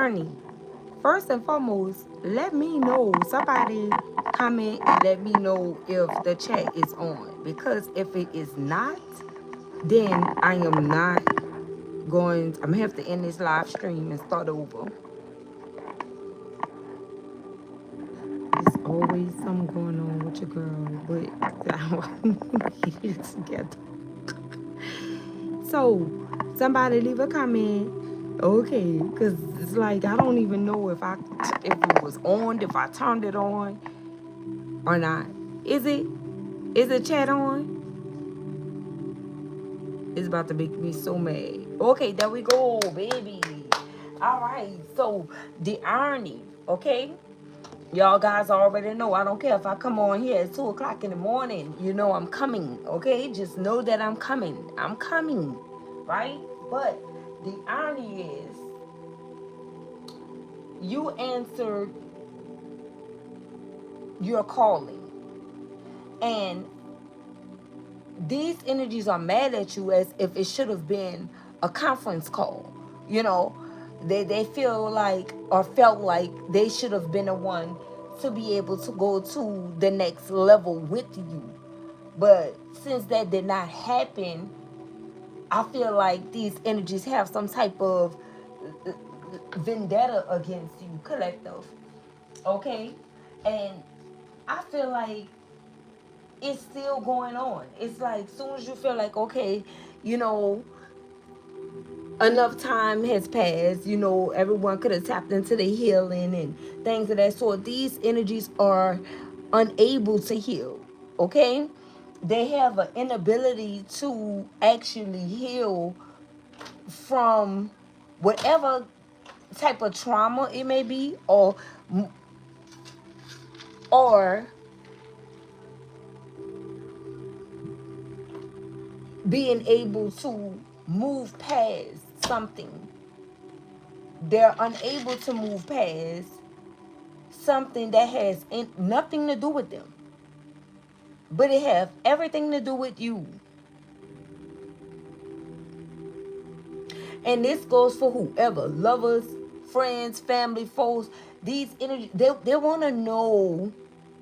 irony. First and foremost, let me know. Somebody comment and let me know if the chat is on. Because if it is not, then I am not going. I'm gonna have to end this live stream and start over. There's always something going on with your girl, but I want to get it together. So, somebody leave a comment. Okay, because it's like I don't even know if it was on, if I turned it on or not. Is it? Is the chat on? It's about to make me so mad. Okay, there we go, baby. All right, so the irony, okay? Y'all guys already know. I don't care if I come on here at 2 o'clock in the morning. You know I'm coming, okay? Just know that I'm coming. I'm coming, right? But the irony is you answered your calling. And these energies are mad at you as if it should have been a conference call. You know, they feel like or felt like they should have been the one to be able to go to the next level with you. But since that did not happen, I feel like these energies have some type of vendetta against you, collective. Okay? And I feel like it's still going on. It's like soon as you feel like, okay, you know, enough time has passed, you know, everyone could have tapped into the healing and things of that sort. These energies are unable to heal. Okay? They have an inability to actually heal from whatever type of trauma it may be, or being able to move past something. They're unable to move past something that has nothing to do with them, but it has everything to do with you. And this goes for whoever, lovers, friends, family, foes. These energy, they want to know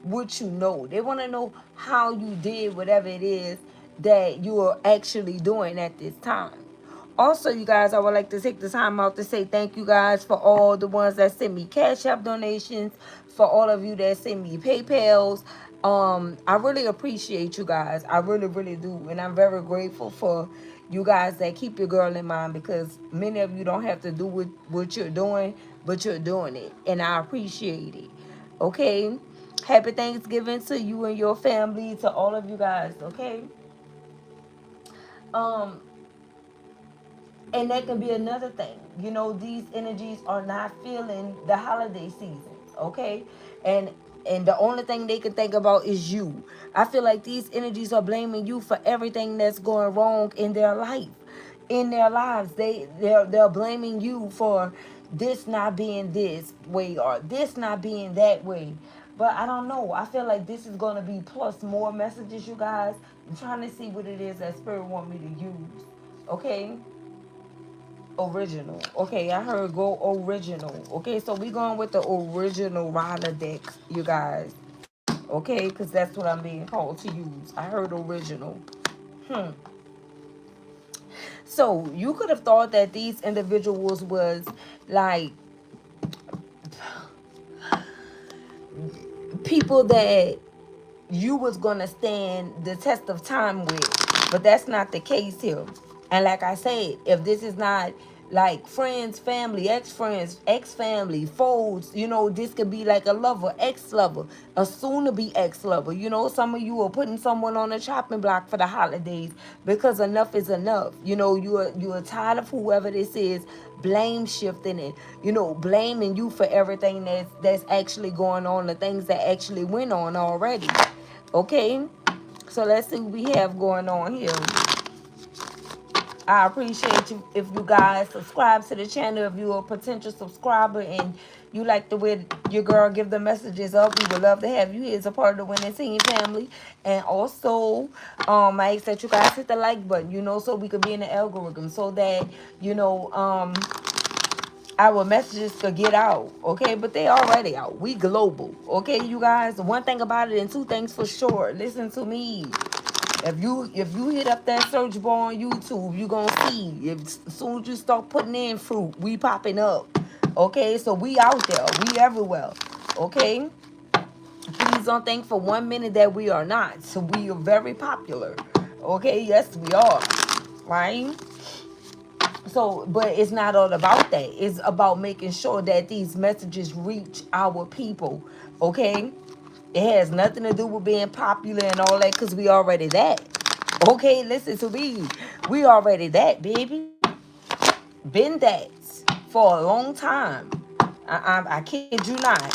what you know. They want to know how you did whatever it is that you are actually doing at this time. Also, you guys, I would like to take the time out to say thank you guys for all the ones that send me Cash App donations, for all of you that send me PayPals. I really appreciate you guys. I really, really do. And I'm very grateful for you guys that keep your girl in mind, because many of you don't have to do what you're doing, but you're doing it. And I appreciate it. Okay? Happy Thanksgiving to you and your family, to all of you guys, okay? Um, And that can be another thing. You know, these energies are not feeling the holiday seasons, okay? And the only thing they can think about is you. I feel like these energies are blaming you for everything that's going wrong in their life, in their lives. They're blaming you for this not being this way or this not being that way. But I don't know. I feel like this is going to be plus more messages, you guys. I'm trying to see what it is that Spirit want me to use. Okay? Original. Okay, I heard go original. Okay, so we going with the original Rider deck, you guys. Okay, because that's what I'm being called to use. I heard original. So you could have thought that these individuals was like people that you was gonna stand the test of time with, but that's not the case here. And like I said, if this is not like friends, family, ex-friends, ex-family, foes, you know, this could be like a lover, ex-lover, a soon-to-be ex-lover. You know, some of you are putting someone on a chopping block for the holidays because enough is enough. You know, you are tired of whoever this is blame shifting it, you know, blaming you for everything that's actually going on, the things that actually went on already. Okay, so let's see what we have going on here. I appreciate you if you guys subscribe to the channel. If you're a potential subscriber and you like the way your girl give the messages up, we would love to have you here as a part of the Winning Team family. And also, I ask that you guys hit the like button, you know, so we could be in the algorithm, so that, you know, our messages could get out, okay? But they already out. We global, okay, you guys? One thing about it, and two things for sure. Listen to me. If you hit up that search bar on YouTube, you gonna see. If as soon as you start putting in fruit, we popping up. Okay, so we out there. We everywhere. Okay? Please don't think for 1 minute that we are not. So we are very popular. Okay, yes, we are. Right? So, but it's not all about that. It's about making sure that these messages reach our people. Okay? It has nothing to do with being popular and all that, because we already that. Okay, listen to me. We already that, baby. Been that for a long time. I kid you not.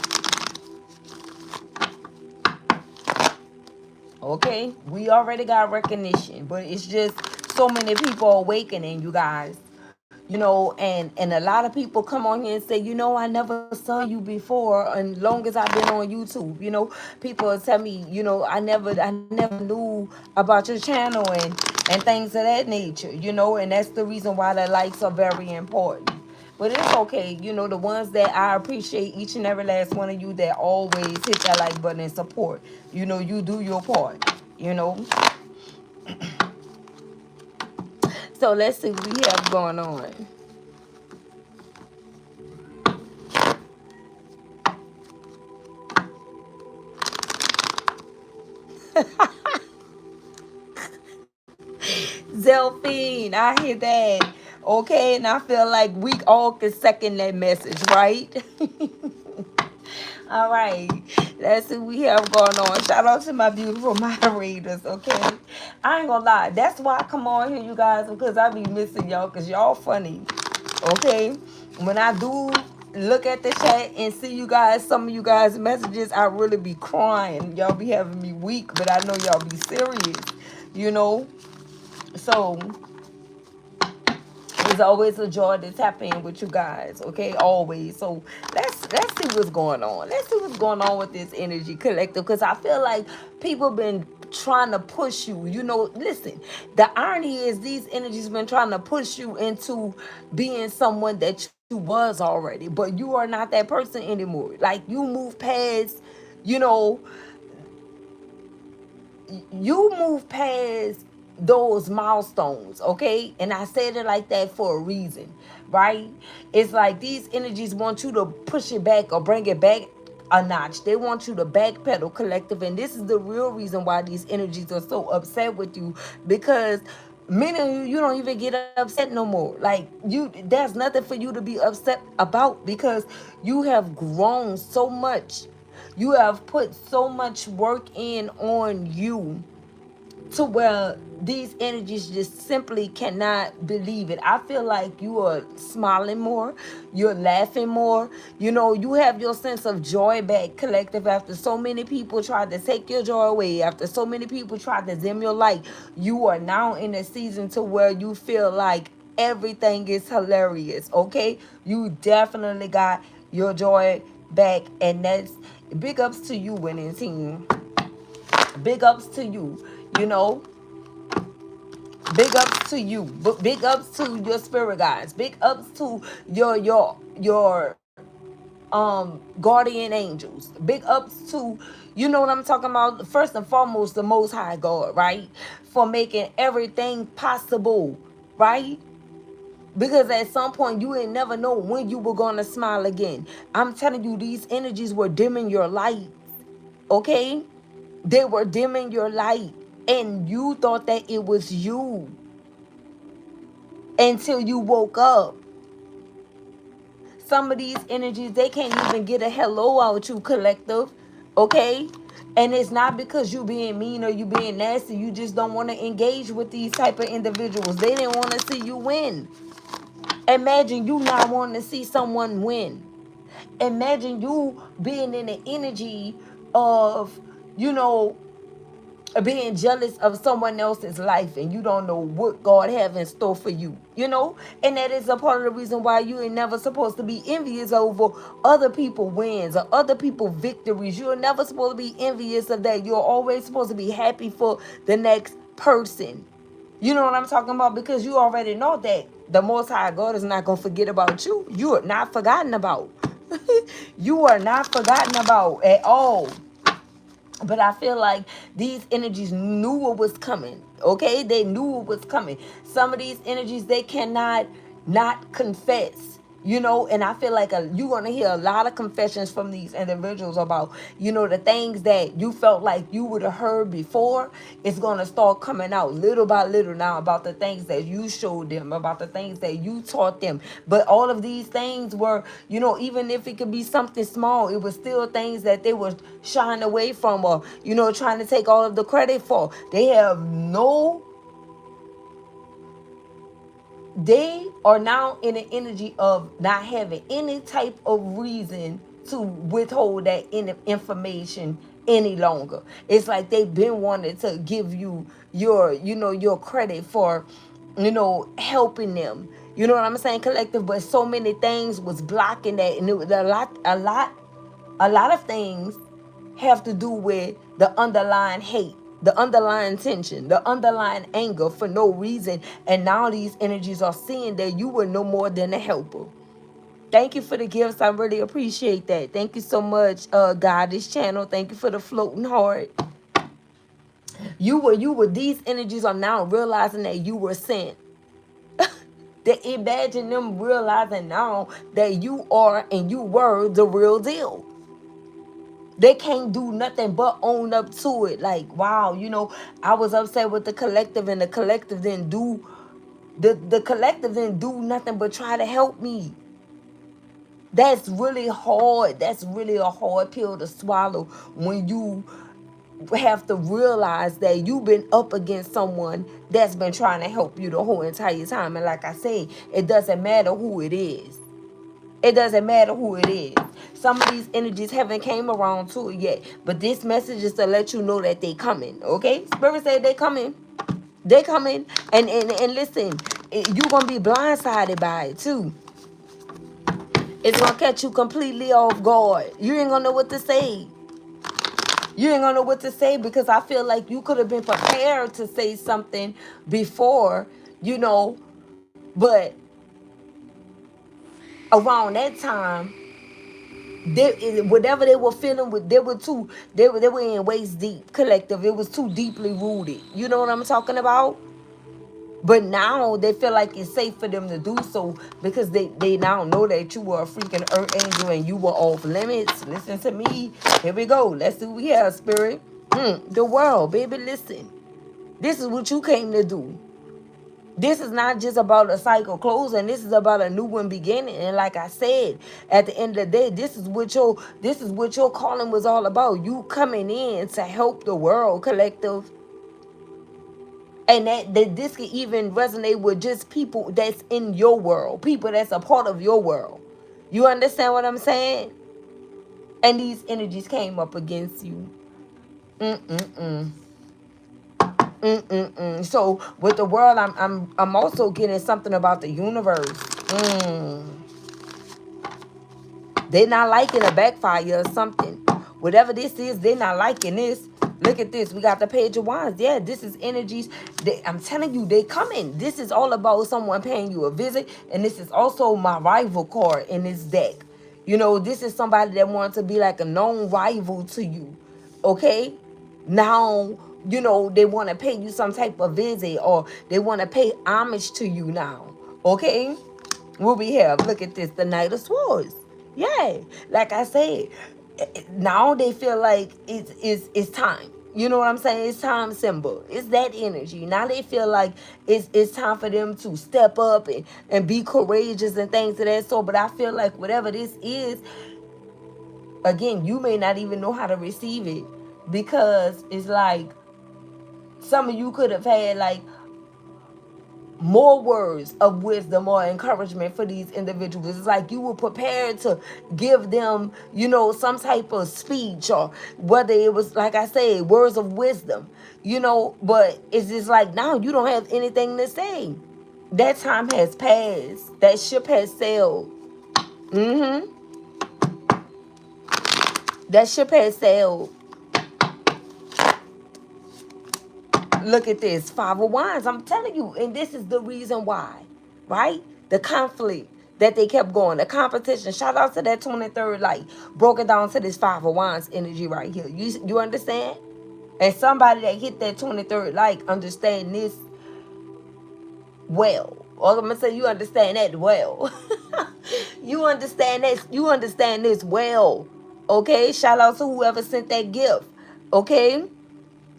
Okay, we already got recognition, but it's just so many people awakening, you guys. And a lot of people come on here and say, I never saw you before, and long as I've been on YouTube, people tell me, I never knew about your channel and things of that nature, and that's the reason why the likes are very important. But it's okay, the ones that I appreciate, each and every last one of you that always hit that like button and support. You do your part, you know. So let's see what we have going on. Zelfine, I hear that. Okay, and I feel like we all can second that message, right? All right, let's see what we have going on. Shout out to my beautiful moderators, okay? I ain't gonna lie, that's why I come on here, you guys, because I be missing y'all, because y'all funny, okay? When I do look at the chat and see you guys, some of you guys' messages, I really be crying. Y'all be having me weak, but I know y'all be serious, you know? So it's always a joy to tap in with you guys, okay? Always. So let's see what's going on. Let's see what's going on with this energy collective, because I feel like people been trying to push you. Listen, the irony is these energies been trying to push you into being someone that you was already, but you are not that person anymore. Like, you move past, you know, you move past those milestones, okay? And I said it like that for a reason, right? It's like these energies want you to push it back or bring it back a notch. They want you to backpedal, collective, and this is the real reason why these energies are so upset with you, because many of you don't even get upset no more. Like, there's nothing for you to be upset about, because you have grown so much. You have put so much work in on you, to where these energies just simply cannot believe it. I feel like you are smiling more, you're laughing more. You have your sense of joy back, collective, after so many people tried to take your joy away, after so many people tried to dim your light. You are now in a season to where you feel like everything is hilarious, okay? You definitely got your joy back, and that's big ups to you, winning team. Big ups to you. you know Big ups to you. Big ups to your spirit guides. Big ups to your guardian angels. Big ups to, you know what I'm talking about, first and foremost, the Most High God, right? For making everything possible, right? Because at some point you ain't never know when you were gonna smile again. I'm telling you, these energies were dimming your light, okay? They were dimming your light, and you thought that it was you until you woke up. Some of these energies, they can't even get a hello out you, collective, okay? And it's not because you being mean or you being nasty. You just don't want to engage with these type of individuals. They didn't want to see you win. Imagine you not wanting to see someone win. Imagine you being in the energy of, you know, being jealous of someone else's life, and you don't know what God have in store for you. And that is a part of the reason why you ain't never supposed to be envious over other people wins or other people victories. You're never supposed to be envious of that. You're always supposed to be happy for the next person. You know what I'm talking about? Because you already know that The Most High God is not going to forget about you. You are not forgotten about. You are not forgotten about at all. But I feel like these energies knew what was coming. Okay, they knew what was coming. Some of these energies, they cannot not confess. And I feel like you're going to hear a lot of confessions from these individuals about, the things that you felt like you would have heard before. It's going to start coming out little by little now about the things that you showed them, about the things that you taught them. But all of these things were, even if it could be something small, it was still things that they were shying away from, or, trying to take all of the credit for. They are now in an energy of not having any type of reason to withhold that information any longer. It's like they've been wanting to give you your credit for, helping them. You know what I'm saying, collective? But so many things was blocking that, and it was a lot of things have to do with the underlying hate, the underlying tension, the underlying anger for no reason. And now these energies are seeing that you were no more than a helper. Thank you for the gifts. I really appreciate that. Thank you so much, Goddess Channel. Thank you for the floating heart. These energies are now realizing that you were sent. They imagine them realizing now that you are and you were the real deal. They can't do nothing but own up to it. Like, wow, I was upset with the collective, and the collective didn't do the collective didn't do nothing but try to help me. That's really hard. That's really a hard pill to swallow when you have to realize that you've been up against someone that's been trying to help you the whole entire time. And like I say, it doesn't matter who it is. It doesn't matter who it is. Some of these energies haven't came around to it yet. But this message is to let you know that they coming. Okay? Spirit said they coming. They coming. And listen, you're going to be blindsided by it too. It's going to catch you completely off guard. You ain't going to know what to say. You ain't going to know what to say, because I feel like you could have been prepared to say something before, but around that time, whatever they were feeling with, they were in waist deep, collective. It was too deeply rooted. You know what I'm talking about? But now they feel like it's safe for them to do so, because they now know that you were a freaking earth angel and you were off limits. Listen to me. Here we go. Let's see what we have, spirit. The world, baby, listen. This is what you came to do. This is not just about a cycle closing. This is about a new one beginning. And like I said, at the end of the day, this is what your calling was all about. You coming in to help the world, collective. And that this can even resonate with just people that's in your world, people that's a part of your world. You understand what I'm saying? And these energies came up against you. So with the world, I'm also getting something about the universe. They're not liking a backfire or something. Whatever this is, they're not liking this. Look at this. We got the Page of Wands. Yeah, this is energies. I'm telling you, they coming. This is all about someone paying you a visit. And this is also my rival card in this deck. This is somebody that wants to be like a known rival to you. Okay? Now, they want to pay you some type of visit, or they want to pay homage to you now. Okay? What we have? Look at this. The Knight of Swords. Yeah. Like I said, now they feel like it's time. You know what I'm saying? It's time symbol. It's that energy. Now they feel like it's time for them to step up and be courageous and things of that sort. But I feel like whatever this is, again, you may not even know how to receive it, because it's like some of you could have had like more words of wisdom or encouragement for these individuals. It's like you were prepared to give them, some type of speech, or whether it was, like I said, words of wisdom, but it's just like now you don't have anything to say. That time has passed. That ship has sailed. That ship has sailed. Look at this. 5 of Wands. I'm telling you. And this is the reason why. right? The conflict that they kept going, the competition. Shout out to that 23rd light. Broke it down to this 5 of Wands energy right here. You understand? And somebody that hit that 23rd light understand this well. Or I'm gonna say you understand that well. You understand this. You understand this well. Okay. Shout out to whoever sent that gift. Okay.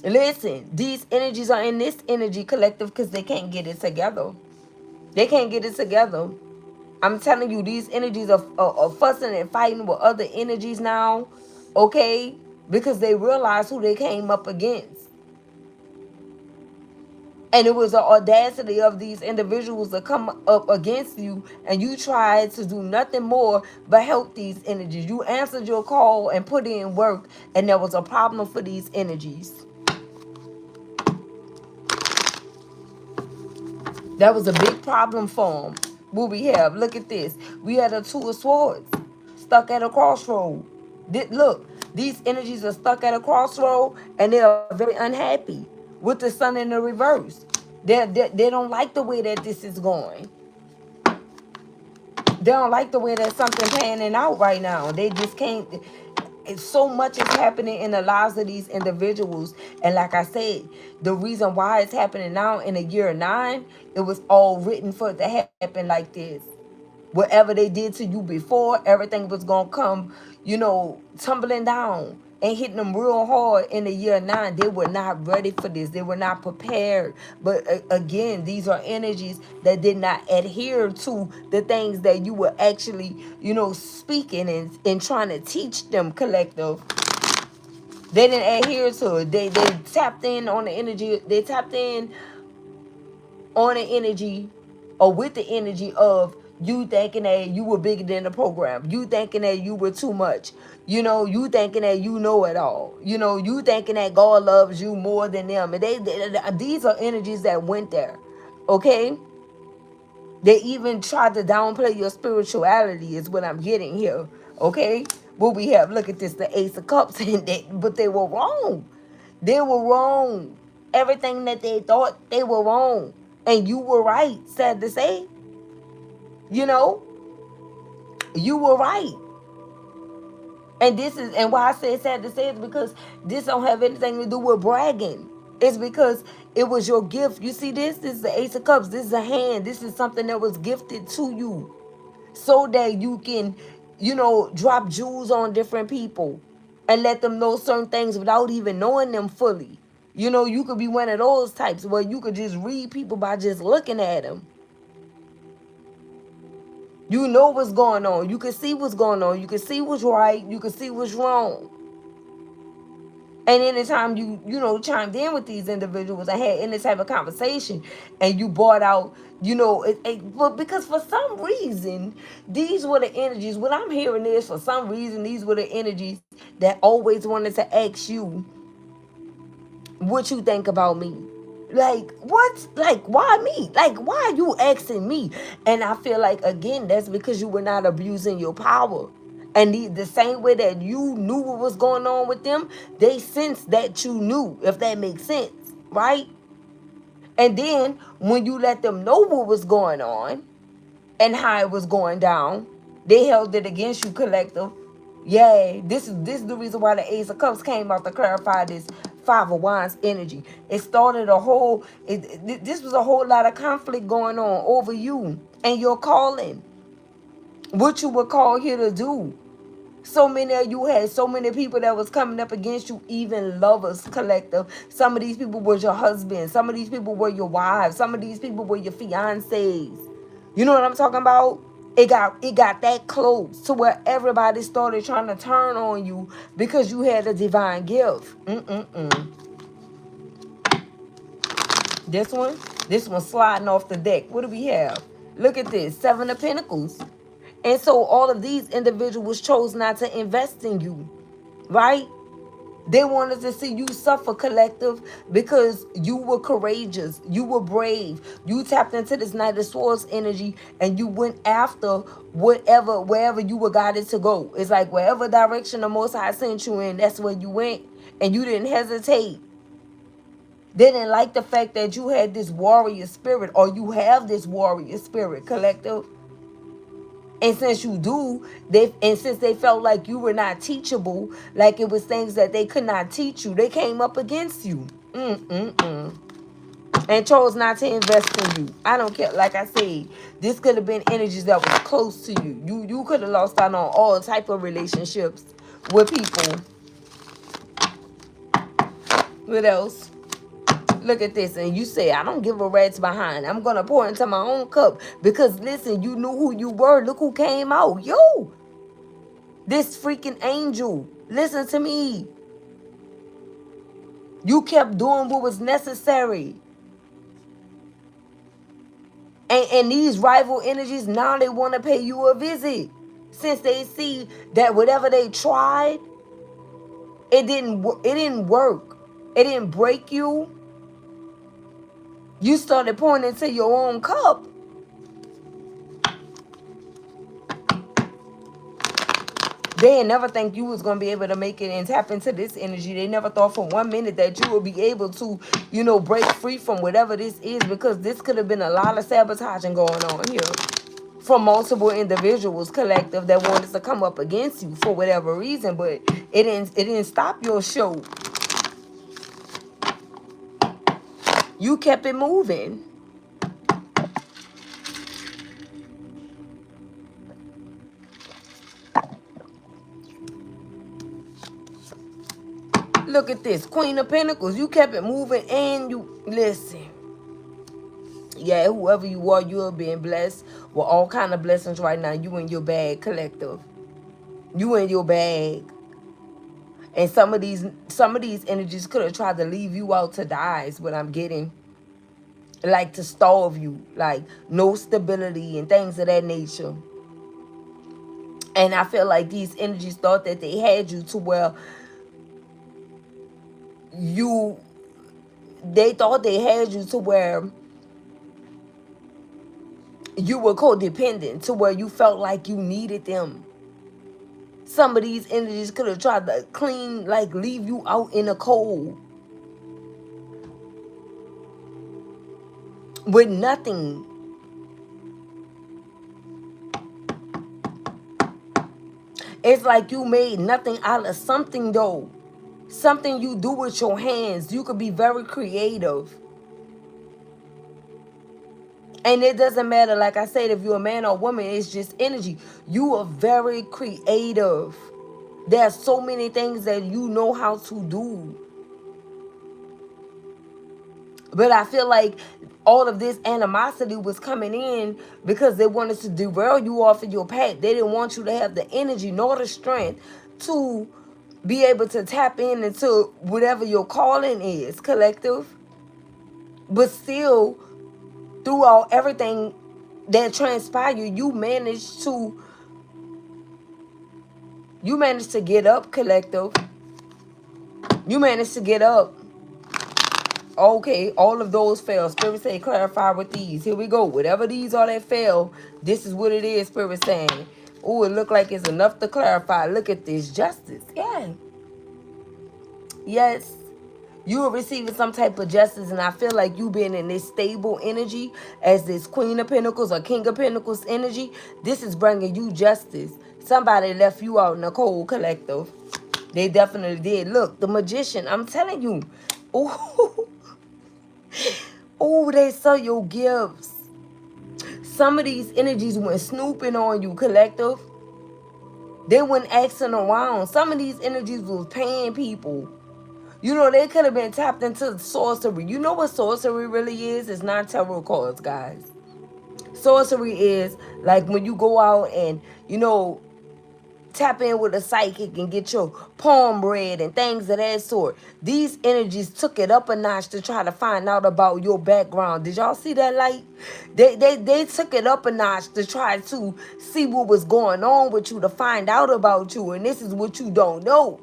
Listen, these energies are in this energy collective because they can't get it together. They can't get it together. I'm telling you, these energies are fussing and fighting with other energies now. Okay. Because they realize who they came up against. And it was the audacity of these individuals to come up against you, and you tried to do nothing more but help these energies. You answered your call and put in work, and there was a problem for these energies. That was a big problem for them. What we have, look at this. We had a 2 of Swords stuck at a crossroad. Look, these energies are stuck at a crossroad, and they are very unhappy with the Sun in the reverse. They don't like the way that this is going. They don't like the way that something's panning out right now. They just can't. So much is happening in the lives of these individuals. And like I said, the reason why it's happening now in the year 9, it was all written for it to happen like this. Whatever they did to you before, everything was going to come, tumbling down and hitting them real hard in the year 9. They were not ready for this. They were not prepared. But again, these are energies that did not adhere to the things that you were actually, speaking and trying to teach them, collective. They didn't adhere to it. They tapped in on the energy. They tapped in on the energy, or with the energy of you thinking that you were bigger than the program. You thinking that you were too much. You thinking that you know it all. You thinking that God loves you more than them. And these are energies that went there. Okay? They even tried to downplay your spirituality is what I'm getting here. Okay? What we have, look at this, the Ace of Cups, but they were wrong. They were wrong. Everything that they thought, they were wrong. And you were right, sad to say. You were right. And why I say sad to say is because this don't have anything to do with bragging. It's because it was your gift. You see this? This is the Ace of Cups. This is a hand. This is something that was gifted to you so that you can, drop jewels on different people and let them know certain things without even knowing them fully. You could be one of those types where you could just read people by just looking at them. You know what's going on. You can see what's going on. You can see what's right. You can see what's wrong. And anytime you chimed in with these individuals and had any type of conversation and you brought out, but because for some reason, these were the energies, what I'm hearing is for some reason, these were the energies that always wanted to ask you what you think about me. Like, what? Like, why me? Like, why are you asking me? And I feel like, again, that's because you were not abusing your power. And the same way that you knew what was going on with them, they sensed that you knew, if that makes sense, right? And then when you let them know what was going on and how it was going down, they held it against you, collective. Yeah, this is the reason why the Ace of Cups came out to clarify this 5 of Wands energy. It started this was a whole lot of conflict going on over you and your calling. What you were called here to do. So many of you had so many people that was coming up against you, even lovers, collective. Some of these people were your husbands. Some of these people were your wives. Some of these people were your fiancés. You know what I'm talking about? It got that close to where everybody started trying to turn on you because you had a divine gift. This one sliding off the deck. What do we have? Look at this, 7 of Pentacles. And so all of these individuals chose not to invest in you, right? They wanted to see you suffer, collective, because you were courageous. You were brave. You tapped into this Knight of Swords energy and you went after wherever you were guided to go. It's like wherever direction the Most High sent you in, that's where you went. And you didn't hesitate. They didn't like the fact that you had this warrior spirit, or you have this warrior spirit, collective. And since you do, since they felt like you were not teachable, like it was things that they could not teach you, they came up against you. And chose not to invest in you. I don't care. Like I said, this could have been energies that was close to you. You could have lost out on all type of relationships with people. What else? Look at this, and you say, I don't give a rat's behind. I'm gonna pour into my own cup. Because listen, you knew who you were. Look who came out. Yo, this freaking angel. Listen to me. You kept doing what was necessary. And these rival energies, now they want to pay you a visit. Since they see that whatever they tried, it didn't work. It didn't break you. You started pouring into your own cup. They ain't never think you was going to be able to make it and tap into this energy. They never thought for 1 minute that you would be able to, break free from whatever this is, because this could have been a lot of sabotaging going on here from multiple individuals, collective, that wanted to come up against you for whatever reason, but it didn't stop your show. You kept it moving. Look at this. Queen of Pentacles. You kept it moving, and you listen. Yeah, whoever you are, you are being blessed with all kind of blessings right now. You in your bag, collective. You in your bag. And some of these energies could have tried to leave you out to die, is what I'm getting. Like to starve you. Like no stability and things of that nature. And I feel like these energies thought that they had you to where they thought they had you to where you were codependent, to where you felt like you needed them. Some of these energies could have tried to leave you out in the cold with nothing. It's like you made nothing out of something, though. Something you do with your hands. You could be very creative. And it doesn't matter, like I said, if you're a man or woman, it's just energy. You are very creative. There are so many things that you know how to do. But I feel like all of this animosity was coming in because they wanted to derail you off of your path. They didn't want you to have the energy nor the strength to be able to tap into whatever your calling is, collective. But still, throughout everything that transpired, you managed to get up, collective. You managed to get up. Okay, all of those fail. Spirit say clarify with these. Here we go. Whatever these are that fail, this is what it is, Spirit saying. Oh, it look like it's enough to clarify. Look at this. Justice. Yeah. Yes. You are receiving some type of justice, and I feel like you being in this stable energy as this Queen of Pentacles or King of Pentacles energy, this is bringing you justice. Somebody left you out in the cold, collective. They definitely did. Look, the Magician, I'm telling you. Ooh. Oh, they saw your gifts. Some of these energies went snooping on you, collective. They went asking around. Some of these energies was paying people. They could have been tapped into sorcery. You know what sorcery really is? It's not tarot cards, guys. Sorcery is like when you go out and, tap in with a psychic and get your palm read and things of that sort. These energies took it up a notch to try to find out about your background. Did y'all see that light? They took it up a notch to try to see what was going on with you, to find out about you, and this is what you don't know.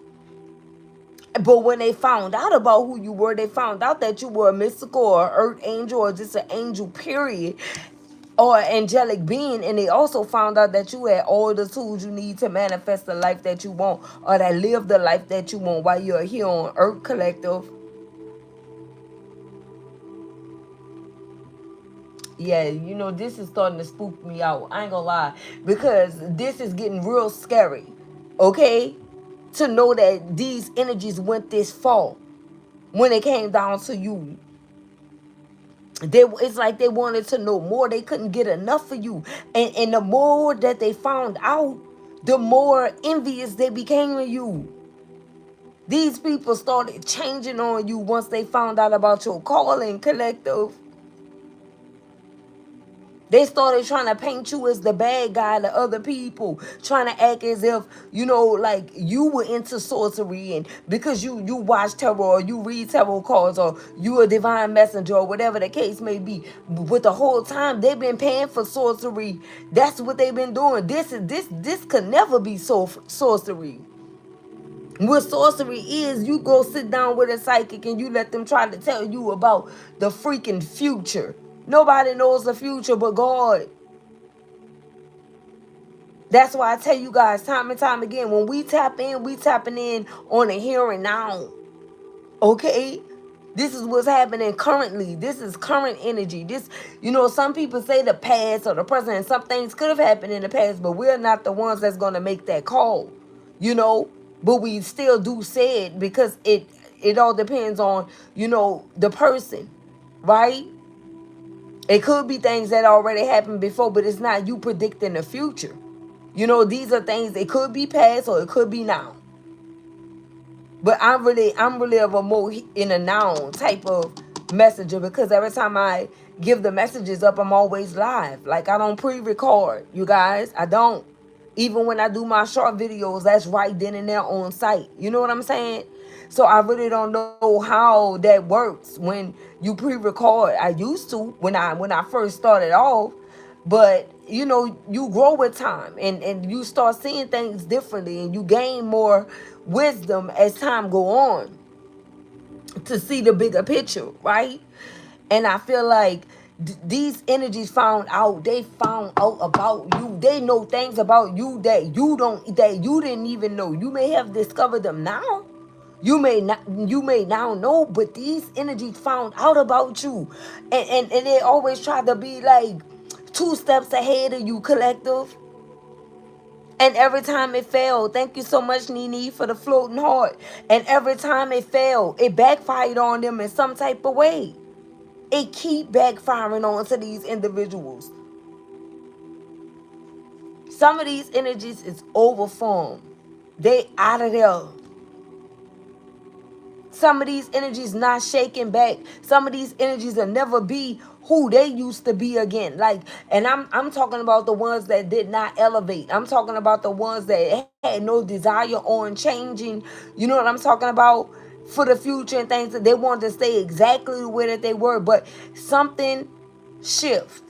But when they found out about who you were, they found out that you were a mystical or earth angel or just an angel, period, or angelic being. And they also found out that you had all the tools you need to manifest the life that you want, or that live the life that you want while you're here on earth, collective. Yeah, you know, this is starting to spook me out. I ain't gonna lie. Because this is getting real scary. Okay? To know that these energies went this far when it came down to you. It's like they wanted to know more. They couldn't get enough of you. And the more that they found out, the more envious they became of you. These people started changing on you once they found out about your calling, collective. They started trying to paint you as the bad guy to other people, trying to act as if, you know, like you were into sorcery, and because you watch tarot or you read tarot cards or you a divine messenger or whatever the case may be. But the whole time they've been paying for sorcery. That's what they've been doing. This could never be sorcery. What sorcery is, you go sit down with a psychic and you let them try to tell you about the freaking future. Nobody knows the future but God. That's why I tell you guys time and time again, when we tap in, we tapping in on the here and now. Okay? This is what's happening currently. This is current energy. This, you know, some people say the past or the present, and some things could have happened in the past, but we're not the ones that's going to make that call, you know. But we still do say it because it all depends on, you know, the person, right? It could be things that already happened before, but it's not you predicting the future. You know, these are things, it could be past or it could be now. But I'm really of a more in a noun type of messenger, because every time I give the messages up, I'm always live. Like, I don't pre-record, you guys. I don't. Even when I do my short videos, that's right then and there on site. You know what I'm saying? So I really don't know how that works when you pre-record. I used to when I first started off, but you know, you grow with time, and you start seeing things differently, and you gain more wisdom as time go on to see the bigger picture, right? And I feel like these energies they found out about you. They know things about you that you didn't even know. You may have discovered them now. You may now know, but these energies found out about you. And they always try to be like 2 steps ahead of you, collective. And every time it failed, thank you so much, Nene, for the floating heart. And every time it failed, it backfired on them in some type of way. It keep backfiring onto these individuals. Some of these energies is overformed. They out of there. Some of these energies not shaking back. Some of these energies will never be who they used to be again. Like, and I'm talking about the ones that did not elevate. I'm talking about the ones that had no desire on changing. You know what I'm talking about? For the future and things, that they wanted to stay exactly the way that they were, but something shift.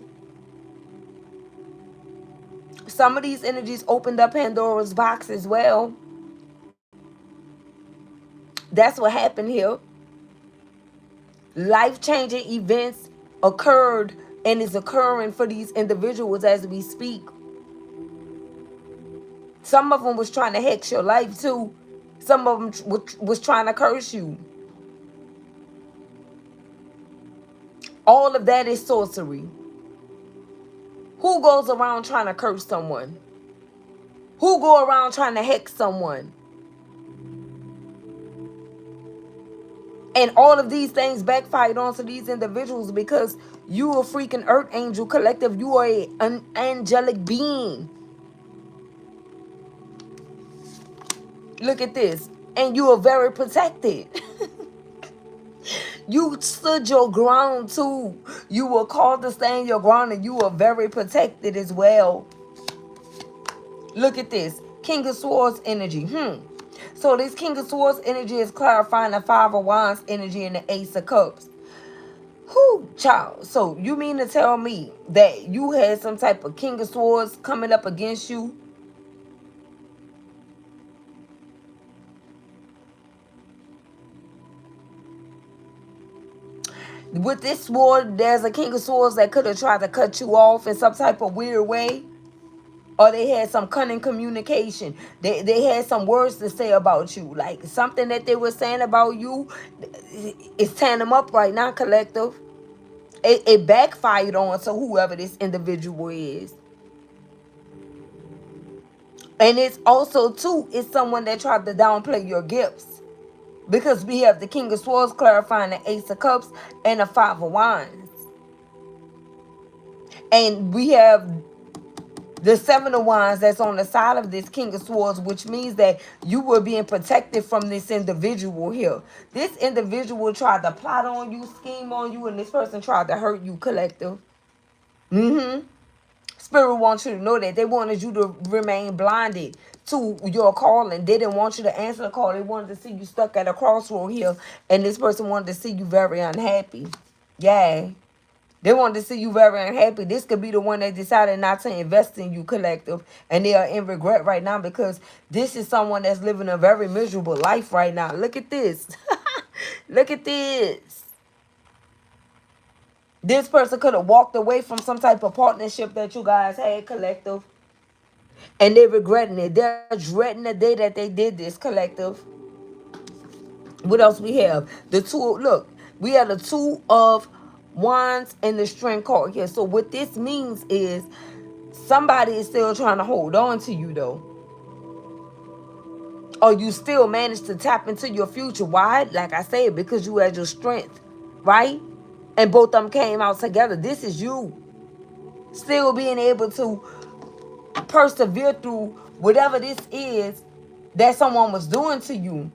Some of these energies opened up Pandora's box as well. That's what happened here. Life-changing events occurred and is occurring for these individuals as we speak. Some of them was trying to hex your life too. Some of them was trying to curse you. All of that is sorcery. Who goes around trying to curse someone? Who go around trying to hex someone? And all of these things backfired onto these individuals because you a freaking earth angel, collective. You are an angelic being. Look at this. And you are very protected. You stood your ground too. You were called to stand your ground, and you are very protected as well. Look at this. King of Swords energy. So this King of Swords energy is clarifying the Five of Wands energy and the Ace of Cups. Whoo, child. So you mean to tell me that you had some type of King of Swords coming up against you? With this sword, there's a King of Swords that could have tried to cut you off in some type of weird way. Or they had some cunning communication. They had some words to say about you. Like something that they were saying about you is tearing them up right now, collective. it backfired on to whoever this individual is. And it's also too, it's someone that tried to downplay your gifts. Because we have the King of Swords clarifying the Ace of Cups and the Five of Wands. And we have the Seven of Wands that's on the side of this King of Swords, which means that you were being protected from this individual here. This individual tried to plot on you, scheme on you, and this person tried to hurt you, collective. Spirit wants you to know that. They wanted you to remain blinded to your calling. They didn't want you to answer the call. They wanted to see you stuck at a crossroad here, and this person wanted to see you very unhappy. Yeah. They wanted to see you very unhappy. This could be the one that decided not to invest in you, collective. And they are in regret right now because this is someone that's living a very miserable life right now. Look at this. Look at this. This person could have walked away from some type of partnership that you guys had, collective. And they're regretting it. They're dreading the day that they did this, collective. What else we have? The two, look, we have the Two of Wands and the Strength card here. So what this means is somebody is still trying to hold on to you, though. Or you still managed to tap into your future. Why? Like I said, because you had your strength, right? And both of them came out together. This is you still being able to persevere through whatever this is that someone was doing to you.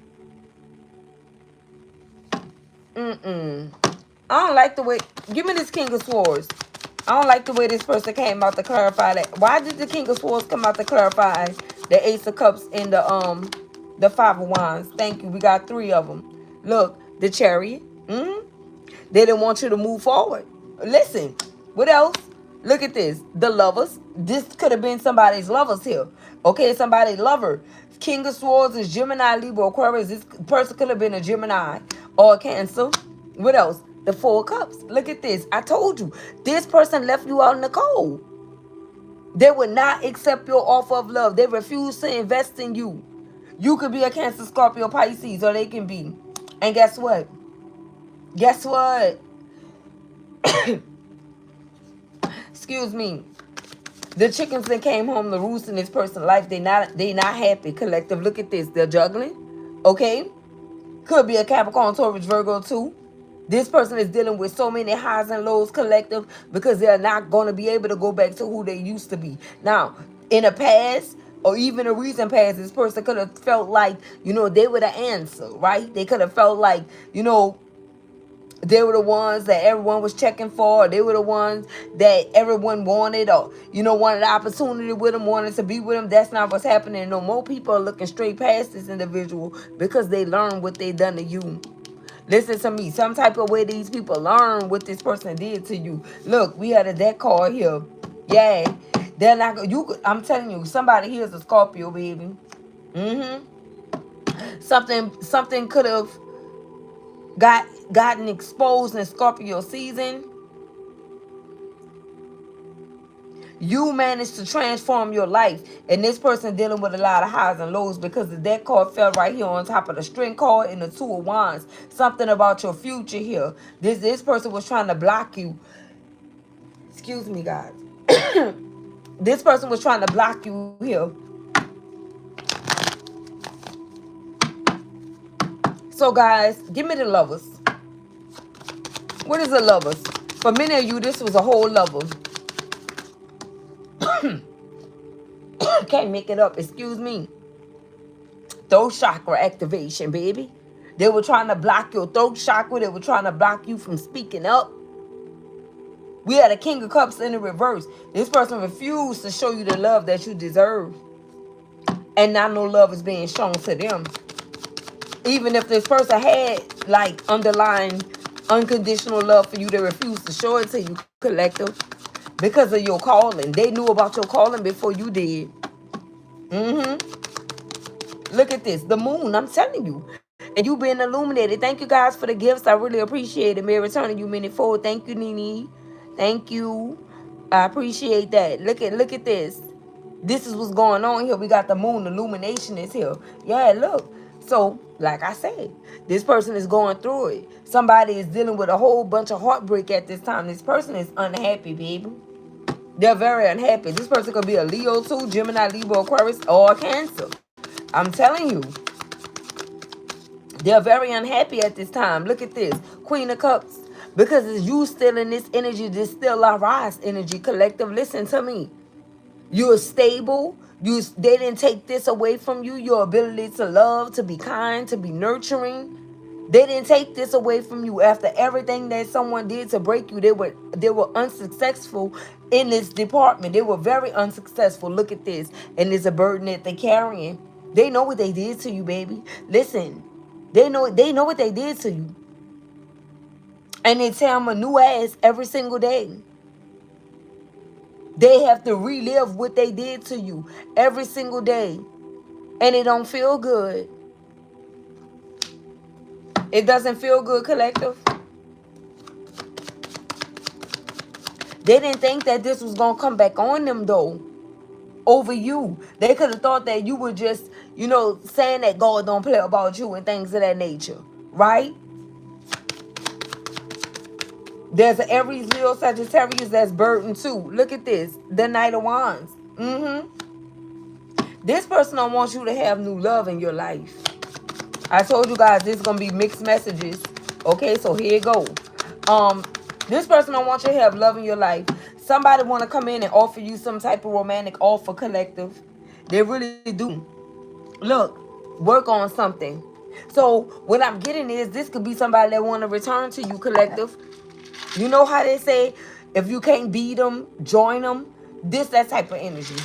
I don't like the way, give me this King of Swords. I don't like the way this person came out to clarify that. Why did the King of Swords come out to clarify the Ace of Cups and the Five of Wands? Thank you. We got three of them. Look, the Chariot. They didn't want you to move forward. Listen, what else? Look at this. The Lovers. This could have been somebody's lovers here. Okay, somebody's lover. King of Swords is Gemini, Libra, Aquarius. This person could have been a Gemini or a Cancer. What else? The Four of Cups. Look at this. I told you. This person left you out in the cold. They would not accept your offer of love. They refuse to invest in you. You could be a Cancer, Scorpio, Pisces, or they can be. And guess what? Guess what? Excuse me. The chickens that came home to roost in this person's life, they not happy, collective. Look at this. They're juggling. Okay? Could be a Capricorn, Taurus, Virgo too. This person is dealing with so many highs and lows, collective, because they're not going to be able to go back to who they used to be. Now, in the past, or even a recent past, this person could have felt like, you know, they were the answer, right? They could have felt like, you know, they were the ones that everyone was checking for. They were the ones that everyone wanted, or, you know, wanted the opportunity with them, wanted to be with them. That's not what's happening. No more people are looking straight past this individual because they learned what they done to you. Listen to me. Some type of way these people learn what this person did to you. Look, we had a deck card here. Yeah. They're not you. I'm telling you, somebody here is a Scorpio, baby. Something could have gotten exposed in Scorpio season. You managed to transform your life, and this person dealing with a lot of highs and lows because the deck card fell right here on top of the Strength card and the Two of Wands. Something about your future here. This person was trying to block you. Excuse me, guys. This person was trying to block you here. So, guys, give me the Lovers. What is the Lovers? For many of you, this was a whole lover. Can't make it up. Excuse me. Throat chakra activation, baby. They were trying to block your throat chakra. They were trying to block you from speaking up. We had a King of Cups in the reverse. This person refused to show you the love that you deserve. And now no love is being shown to them. Even if this person had, like, underlying unconditional love for you, they refused to show it to you, collective. Because of your calling. They knew about your calling before you did. Look at this. The Moon, I'm telling you. And you being illuminated. Thank you guys for the gifts. I really appreciate it. May returning you many fold. Thank you, Nene. Thank you. I appreciate that. Look at this. This is what's going on here. We got the Moon. Illumination is here. Yeah, look. So, like I said, This person is going through it. Somebody is dealing with a whole bunch of heartbreak at this time. This person is unhappy, baby. They're very unhappy. This person could be a Leo too, Gemini, Libra, Aquarius, or a Cancer. I'm telling you. They're very unhappy at this time. Look at this. Queen of Cups. Because it's you still in this energy, this still a rise energy. Collective, listen to me. You're stable. They didn't take this away from you. Your ability to love, to be kind, to be nurturing. They didn't take this away from you. After everything that someone did to break you, they were unsuccessful in this department. They were very unsuccessful. Look at this. And it's a burden that they're carrying. They know what they did to you, baby. Listen. They know what they did to you. And they tear them a new ass every single day. They have to relive what they did to you every single day. And it don't feel good. It doesn't feel good, collective. They didn't think that this was going to come back on them, though. Over you. They could have thought that you were just, saying that God don't play about you and things of that nature. Right? There's an Aries, Leo, Sagittarius that's burdened too. Look at this. The Knight of Wands. This person don't want you to have new love in your life. I told you guys this is going to be mixed messages. Okay, so here you go. This person don't want you to have love in your life. Somebody want to come in and offer you some type of romantic offer, collective. They really do. Look, work on something. So what I'm getting is this could be somebody that want to return to you, collective. You know how they say, if you can't beat them, join them? That type of energy.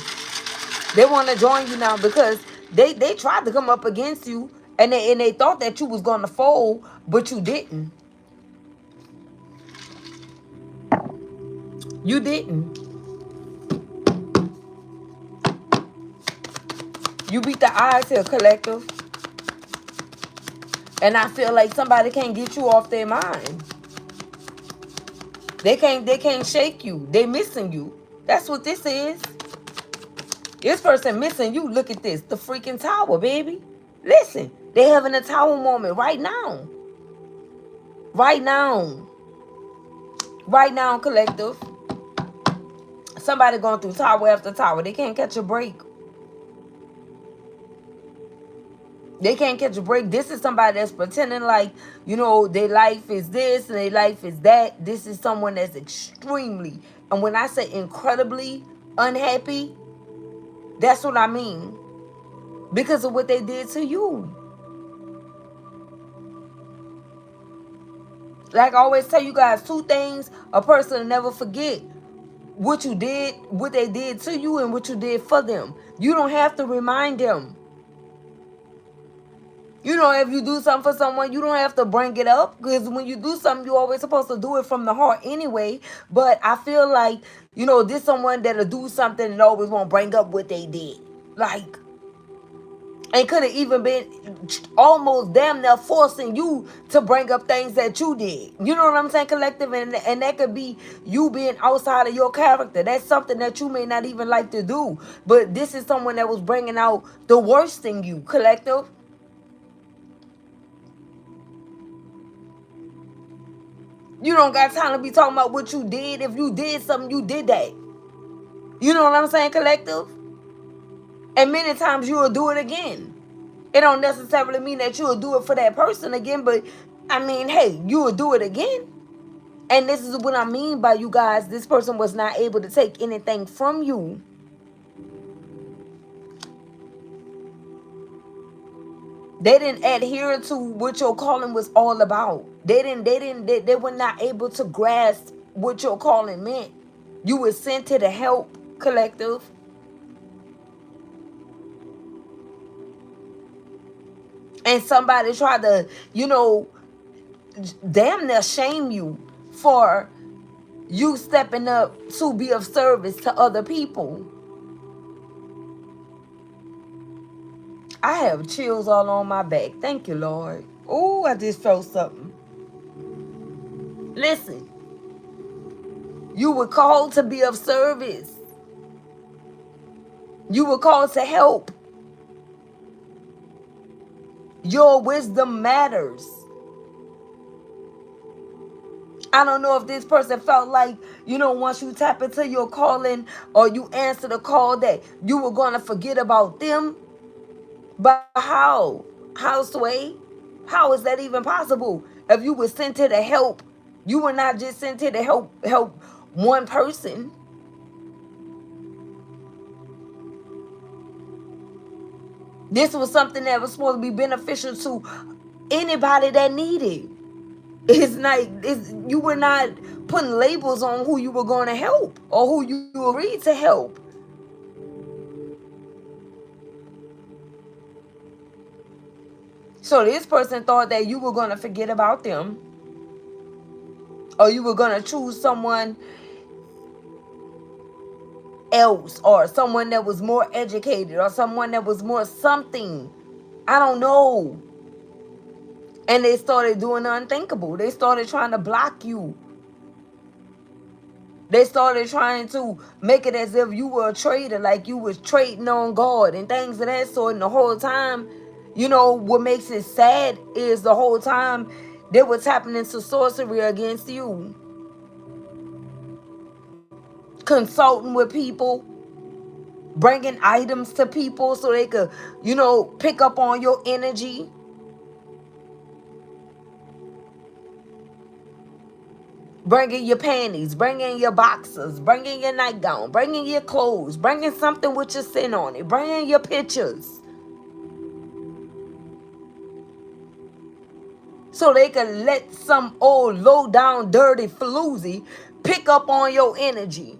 They want to join you now because they tried to come up against you and they thought that you was going to fold, but you didn't. You didn't. You beat the odds here, collective. And I feel like somebody can't get you off their mind. They can't shake you. They missing you. That's what this is. This person missing you. Look at this. The freaking tower, baby. Listen. They having a tower moment right now. Right now. Right now, collective. Somebody going through tower after tower. They can't catch a break. They can't catch a break. This is somebody that's pretending like, their life is this and their life is that. This is someone that's extremely, and when I say incredibly unhappy, that's what I mean. Because of what they did to you. Like I always tell you guys, 2 things a person will never forget. What you did, what they did to you, and what you did for them. You don't have to remind them. If you do something for someone, you don't have to bring it up. Because when you do something, you're always supposed to do it from the heart anyway. But I feel like, this someone that'll do something and always won't bring up what they did. Like, and could have even been almost damn near forcing you to bring up things that you did. You know what I'm saying, collective? And that could be you being outside of your character. That's something that you may not even like to do. But this is someone that was bringing out the worst in you, collective. You don't got time to be talking about what you did. If you did something, you did that. You know what I'm saying, collective? And many times you will do it again. It don't necessarily mean that you will do it for that person again, but I mean, hey, you will do it again. And this is what I mean by, you guys, this person was not able to take anything from you. They didn't adhere to what your calling was all about. They were not able to grasp what your calling meant. You were sent to the help, collective. And somebody tried to, damn near shame you for you stepping up to be of service to other people. I have chills all on my back. Thank you, Lord. Oh, I just felt something. Listen. You were called to be of service. You were called to help. Your wisdom matters. I don't know if this person felt like, once you tap into your calling or you answer the call that you were going to forget about them. But how? How, Sway? How is that even possible? If you were sent here to help, you were not just sent here to help one person. This was something that was supposed to be beneficial to anybody that needed. You were not putting labels on who you were going to help or who you agreed to help. So this person thought that you were going to forget about them, or you were going to choose someone else, or someone that was more educated, or someone that was more something. I don't know. And they started doing the unthinkable. They started trying to block you. They started trying to make it as if you were a traitor, like you was trading on God and things of that sort. And the whole time, what makes it sad is the whole time they were tapping into sorcery against you. Consulting with people, bringing items to people so they could, pick up on your energy. Bringing your panties, bringing your boxers, bringing your nightgown, bringing your clothes, bringing something with your scent on it, bringing your pictures. So they can let some old low down dirty floozy pick up on your energy.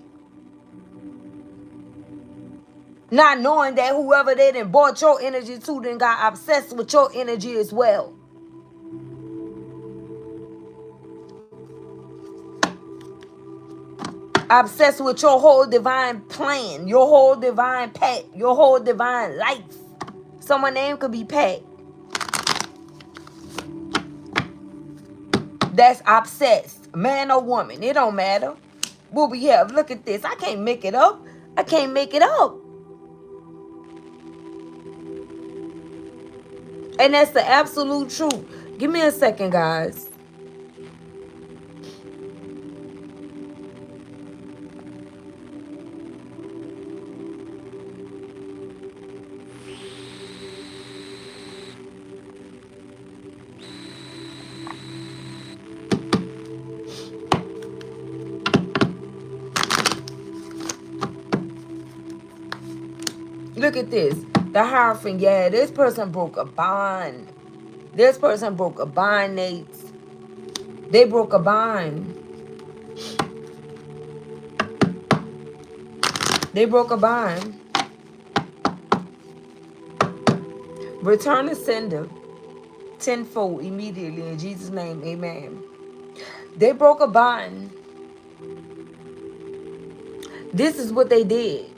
Not knowing that whoever they done bought your energy to then got obsessed with your energy as well. Obsessed with your whole divine plan, your whole divine path, your whole divine life. Someone's name could be Pat. That's obsessed, man or woman, it don't matter. What we have, look at this. I can't make it up. I can't make it up. And that's the absolute truth. Give me a second, guys. Look at this. The Hierophant, yeah, this person broke a bond. This person broke a bond, Nate. They broke a bond. They broke a bond. Return the sender tenfold immediately in Jesus' name, amen. They broke a bond. This is what they did.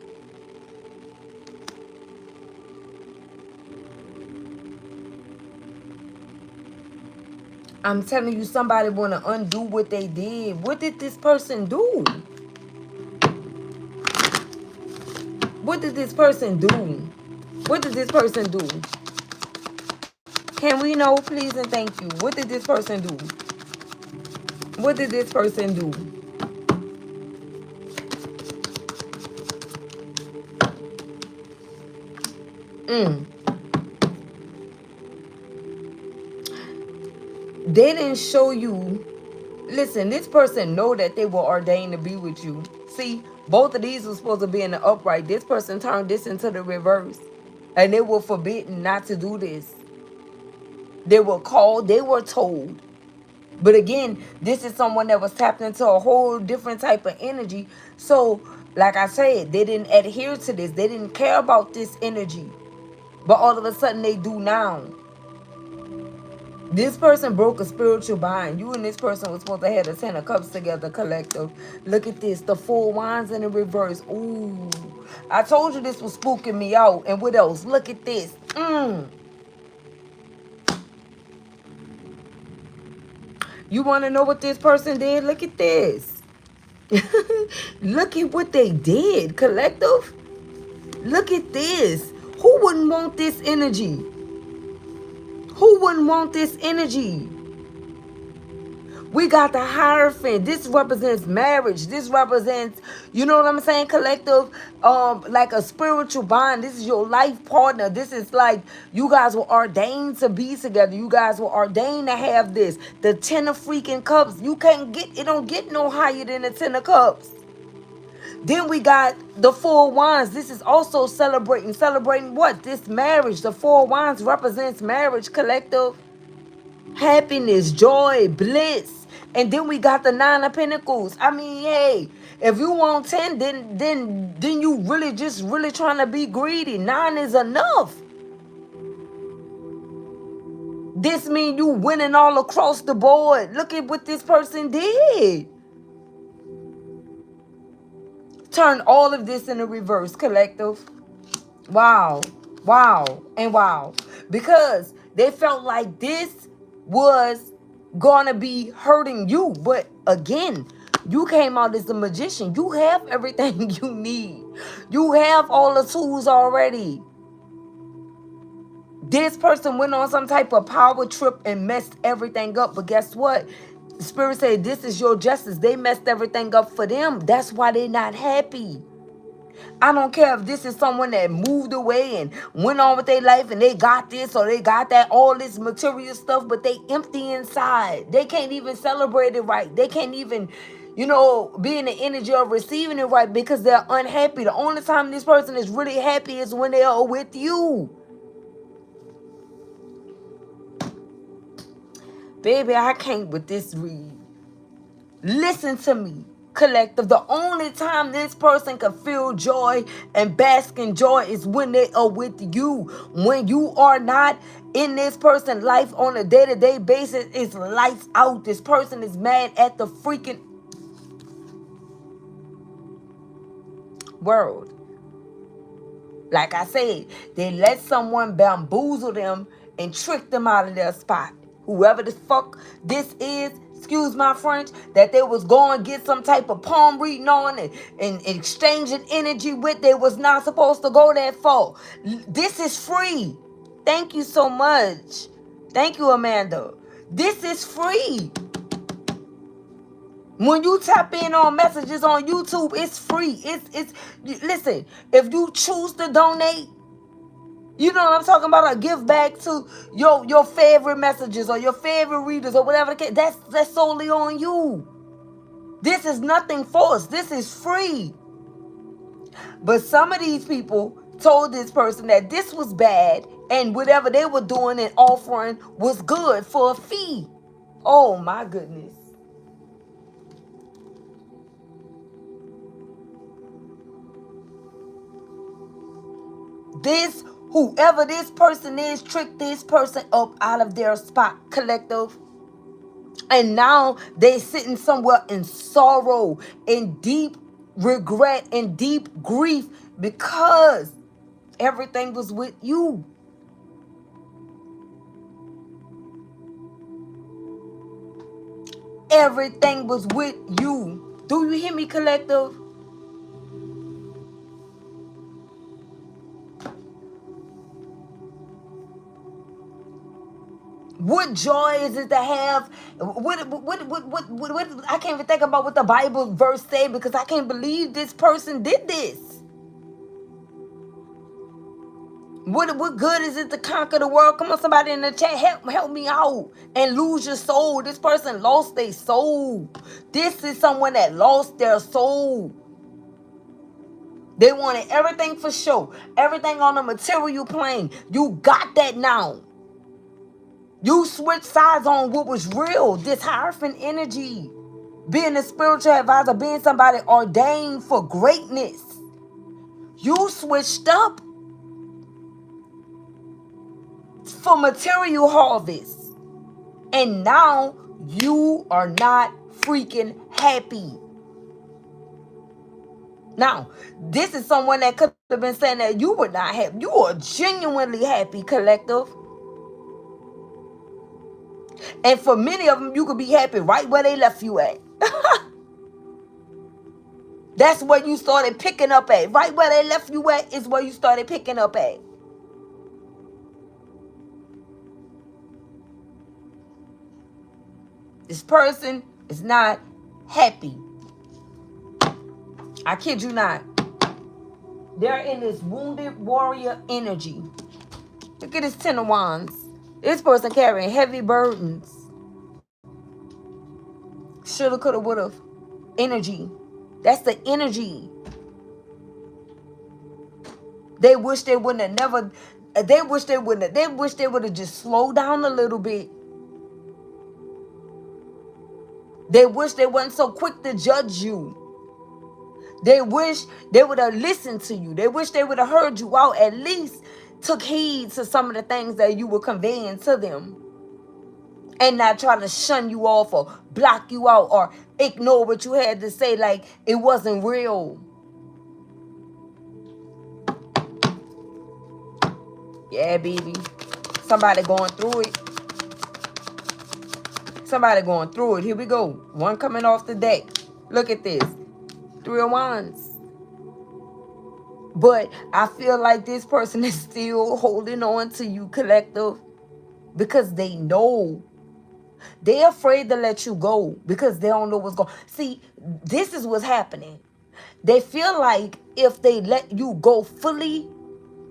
I'm telling you, somebody want to undo what they did. What did this person do? What did this person do? What did this person do? Can we know, please and thank you? What did this person do? What did this person do? They didn't show you. Listen, this person know that they were ordained to be with you. See, both of these were supposed to be in the upright. This person turned this into the reverse. And they were forbidden not to do this. They were called, they were told. But again, this is someone that was tapped into a whole different type of energy. So, like I said, they didn't adhere to this. They didn't care about this energy. But all of a sudden, they do now. This person broke a spiritual bond. You and this person was supposed to have the 10 of Cups together, collective. Look at this. The 4 Wands in the reverse. Ooh. I told you this was spooking me out. And what else? Look at this. You want to know what this person did? Look at this. Look at what they did, collective. Look at this. Who wouldn't want this energy? Who wouldn't want this energy? We got the Hierophant. This represents marriage. This represents, you know what I'm saying, collective, like a spiritual bond. This is your life partner. This is like you guys were ordained to be together. You guys were ordained to have this. The 10 of freaking cups. You can't get, it don't get no higher than the 10 of cups. Then we got the 4 wands. This is also celebrating what? This marriage. The 4 wands represents marriage, collective, happiness, joy, bliss. And then we got the 9 of pentacles. I mean, hey, if you want 10, then you really trying to be greedy. 9 is enough. This means you winning all across the board. Look at what this person did. Turn all of this into reverse, collective. Wow, wow, and wow. Because they felt like this was gonna be hurting you. But again, you came out as the magician. You have everything you need. You have all the tools already. This person went on some type of power trip and messed everything up. But guess what? The Spirit said, this is your justice. They messed everything up for them. That's why they're not happy. I don't care if this is someone that moved away and went on with their life and they got this or they got that, all this material stuff, but they empty inside. They can't even celebrate it right. They can't even, be in the energy of receiving it right because they're unhappy. The only time this person is really happy is when they are with you. Baby, I can't with this read. Listen to me, collective. The only time this person can feel joy and bask in joy is when they are with you. When you are not in this person's life on a day-to-day basis, it's lights out. This person is mad at the freaking world. Like I said, they let someone bamboozle them and trick them out of their spot. Whoever the fuck this is, excuse my French, that they was going to get some type of palm reading on and exchanging energy with, they was not supposed to go that far. This is free. Thank you so much. Thank you, Amanda. This is free. When you tap in on messages on YouTube, it's free. It's listen, if you choose to donate, you know what I'm talking about, or give back to your favorite messages or your favorite readers or whatever the case, that's solely on you. This is nothing forced. This is free. But some of these people told this person that this was bad and whatever they were doing and offering was good for a fee. Oh my goodness. Whoever this person is, tricked this person up out of their spot, collective. And now they sitting somewhere in sorrow, in deep regret, in deep grief because everything was with you. Everything was with you. Do you hear me, collective? What joy is it to have? What I can't even think about what the Bible verse say because I can't believe this person did this. What good is it to conquer the world? Come on, somebody in the chat, help me out and lose your soul. This person lost their soul. This is someone that lost their soul. They wanted everything for show, everything on the material plane. You got that now. You switch sides on what was real. This Hierophant energy. Being a spiritual advisor, being somebody ordained for greatness. You switched up for material harvest. And now you are not freaking happy. Now, this is someone that could have been saying that you were not happy. You are genuinely happy, collective. And for many of them, you could be happy right where they left you at. That's where you started picking up at. Right where they left you at is where you started picking up at. This person is not happy. I kid you not. They're in this wounded warrior energy. Look at this 10 of Wands. This person carrying heavy burdens. Shoulda, coulda, woulda. Energy. That's the energy. They wish they wouldn't have never. They wish they wouldn't have. They wish they would have just slowed down a little bit. They wish they weren't so quick to judge you. They wish they would have listened to you. They wish they would have heard you out. At least took heed to some of the things that you were conveying to them. And not try to shun you off or block you out or ignore what you had to say like it wasn't real. Yeah, baby. Somebody going through it. Somebody going through it. Here we go. One coming off the deck. Look at this. 3 of Wands. But I feel like this person is still holding on to you, collective, because they know. They're afraid to let you go because they don't know what's going on. See, this is what's happening. They feel like if they let you go fully,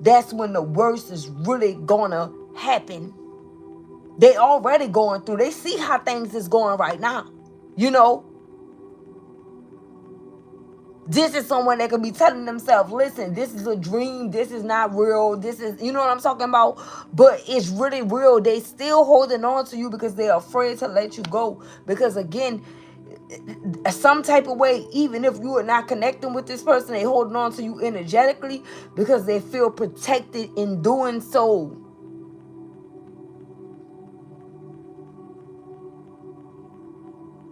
that's when the worst is really gonna happen. They already going through. They see how things is going right now. You know, this is someone that could be telling themselves, listen, this is a dream. This is not real. This is, you know what I'm talking about? But it's really real. They still holding on to you because they're afraid to let you go. Because again, some type of way, even if you are not connecting with this person, they holding on to you energetically because they feel protected in doing so.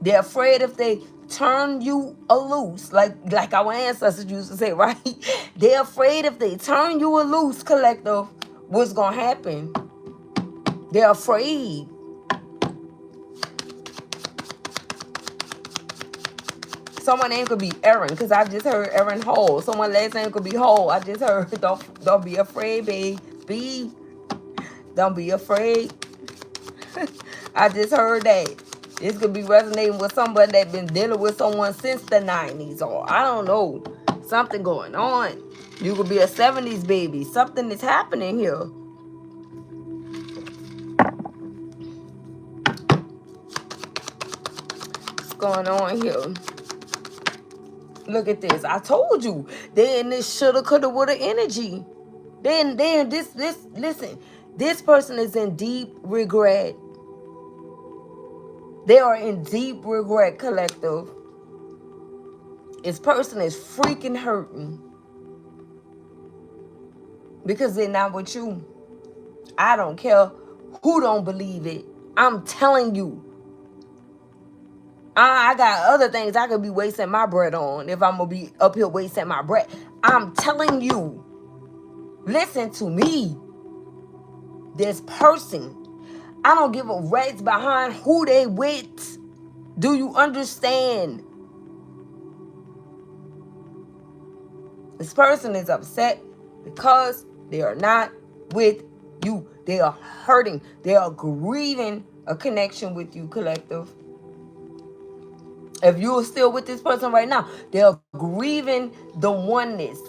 They're afraid if they turn you loose, like our ancestors used to say, right? They're afraid if they turn you loose, collective, what's gonna happen? They're afraid. Someone name could be Erin, because I just heard Erin Hole. Someone last name could be Hole. I just heard. Don't be afraid, baby. Don't be afraid. I just heard that. This could be resonating with somebody that's been dealing with someone since the 90s, or I don't know. Something going on. You could be a 70s baby. Something is happening here. What's going on here? Look at this. I told you. They're in this shoulda, coulda, woulda energy. They're in this, listen. This person is in deep regret. They are in deep regret, collective. This person is freaking hurting because they're not with you. I don't care who don't believe it. I'm telling you. I got other things I could be wasting my breath on if I'm going to be up here wasting my breath. I'm telling you. Listen to me. This person, I don't give a rat's behind who they with. Do you understand? This person is upset because they are not with you. They are hurting. They are grieving a connection with you, collective. If you're still with this person right now, they're grieving the oneness.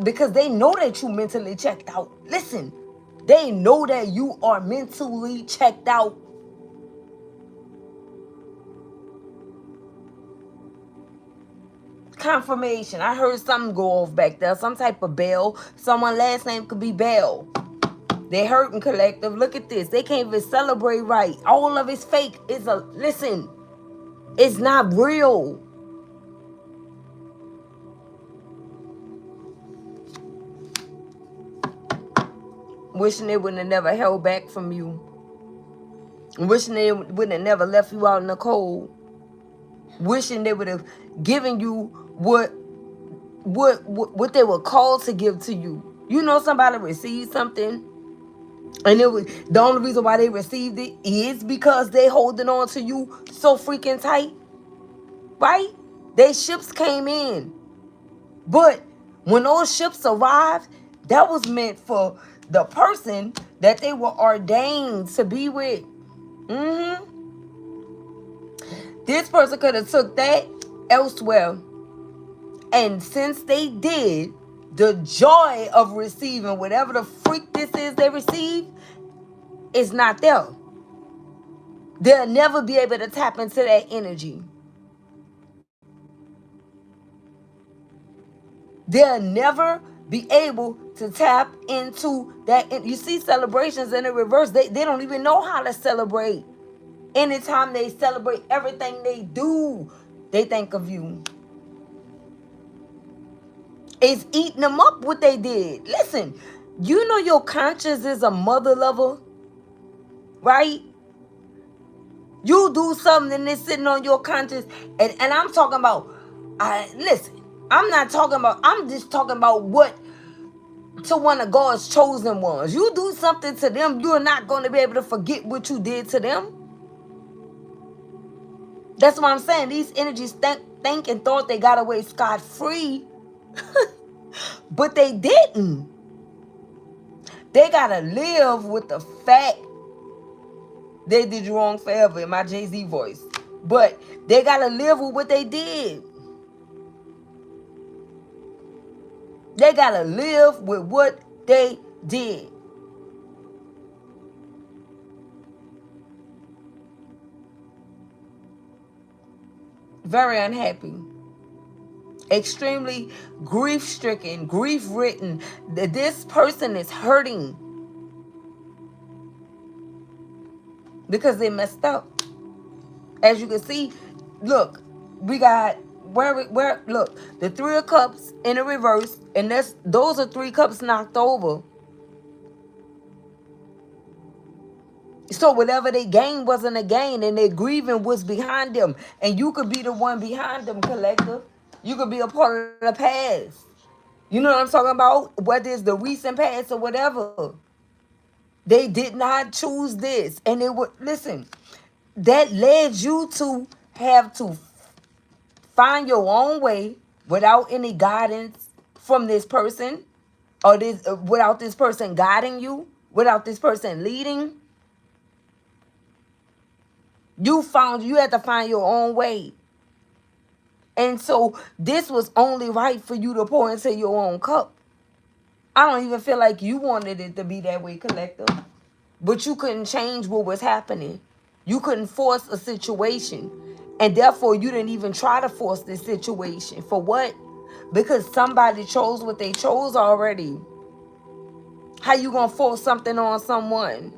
Because they know that you mentally checked out. Listen, they know that you are mentally checked out. Confirmation. I heard something go off back there. Some type of bell. Someone last name could be Bell. They hurting, collective. Look at this. They can't even celebrate right. All of it's fake. Listen. It's not real. Wishing they wouldn't have never held back from you. Wishing they wouldn't have never left you out in the cold. Wishing they would have given you what they were called to give to you. You know, somebody received something, and it was the only reason why they received it is because they holding on to you so freaking tight, right? They ships came in, but when those ships arrived, that was meant for the person that they were ordained to be with. This person could have took that elsewhere. And since they did, the joy of receiving whatever the freak this is they receive is not there. They'll never be able to tap into that energy. They'll never be able to tap into that. You see celebrations in the reverse. They don't even know how to celebrate. Anytime they celebrate everything they do, they think of you. It's eating them up what they did. Listen, you know your conscience is a mother lover, right? You do something that's sitting on your conscience, and I'm talking about, listen, I'm just talking about what to one of God's chosen ones. You do something to them, you're not going to be able to forget what you did to them. That's what I'm saying. These energies think and thought they got away scot-free, but they didn't. They got to live with the fact they did you wrong forever, in my Jay-Z voice. But they got to live with what they did. They got to live with what they did. Very unhappy. Extremely grief-stricken, grief-ridden. This person is hurting because they messed up. As you can see, look, we got where look, the 3 of Cups in a reverse, and those are 3 cups knocked over. So whatever they gained wasn't a gain, and their grieving was behind them. And you could be the one behind them, collective. You could be a part of the past. You know what I'm talking about? Whether it's the recent past or whatever. They did not choose this. And it would, listen, that led you to have to find your own way without any guidance from this person, or this without this person guiding you, without this person leading. You had to find your own way. And so this was only right for you to pour into your own cup. I don't even feel like you wanted it to be that way, collective. But you couldn't change what was happening. You couldn't force a situation. And therefore, you didn't even try to force this situation. For what? Because somebody chose what they chose already. How you gonna force something on someone?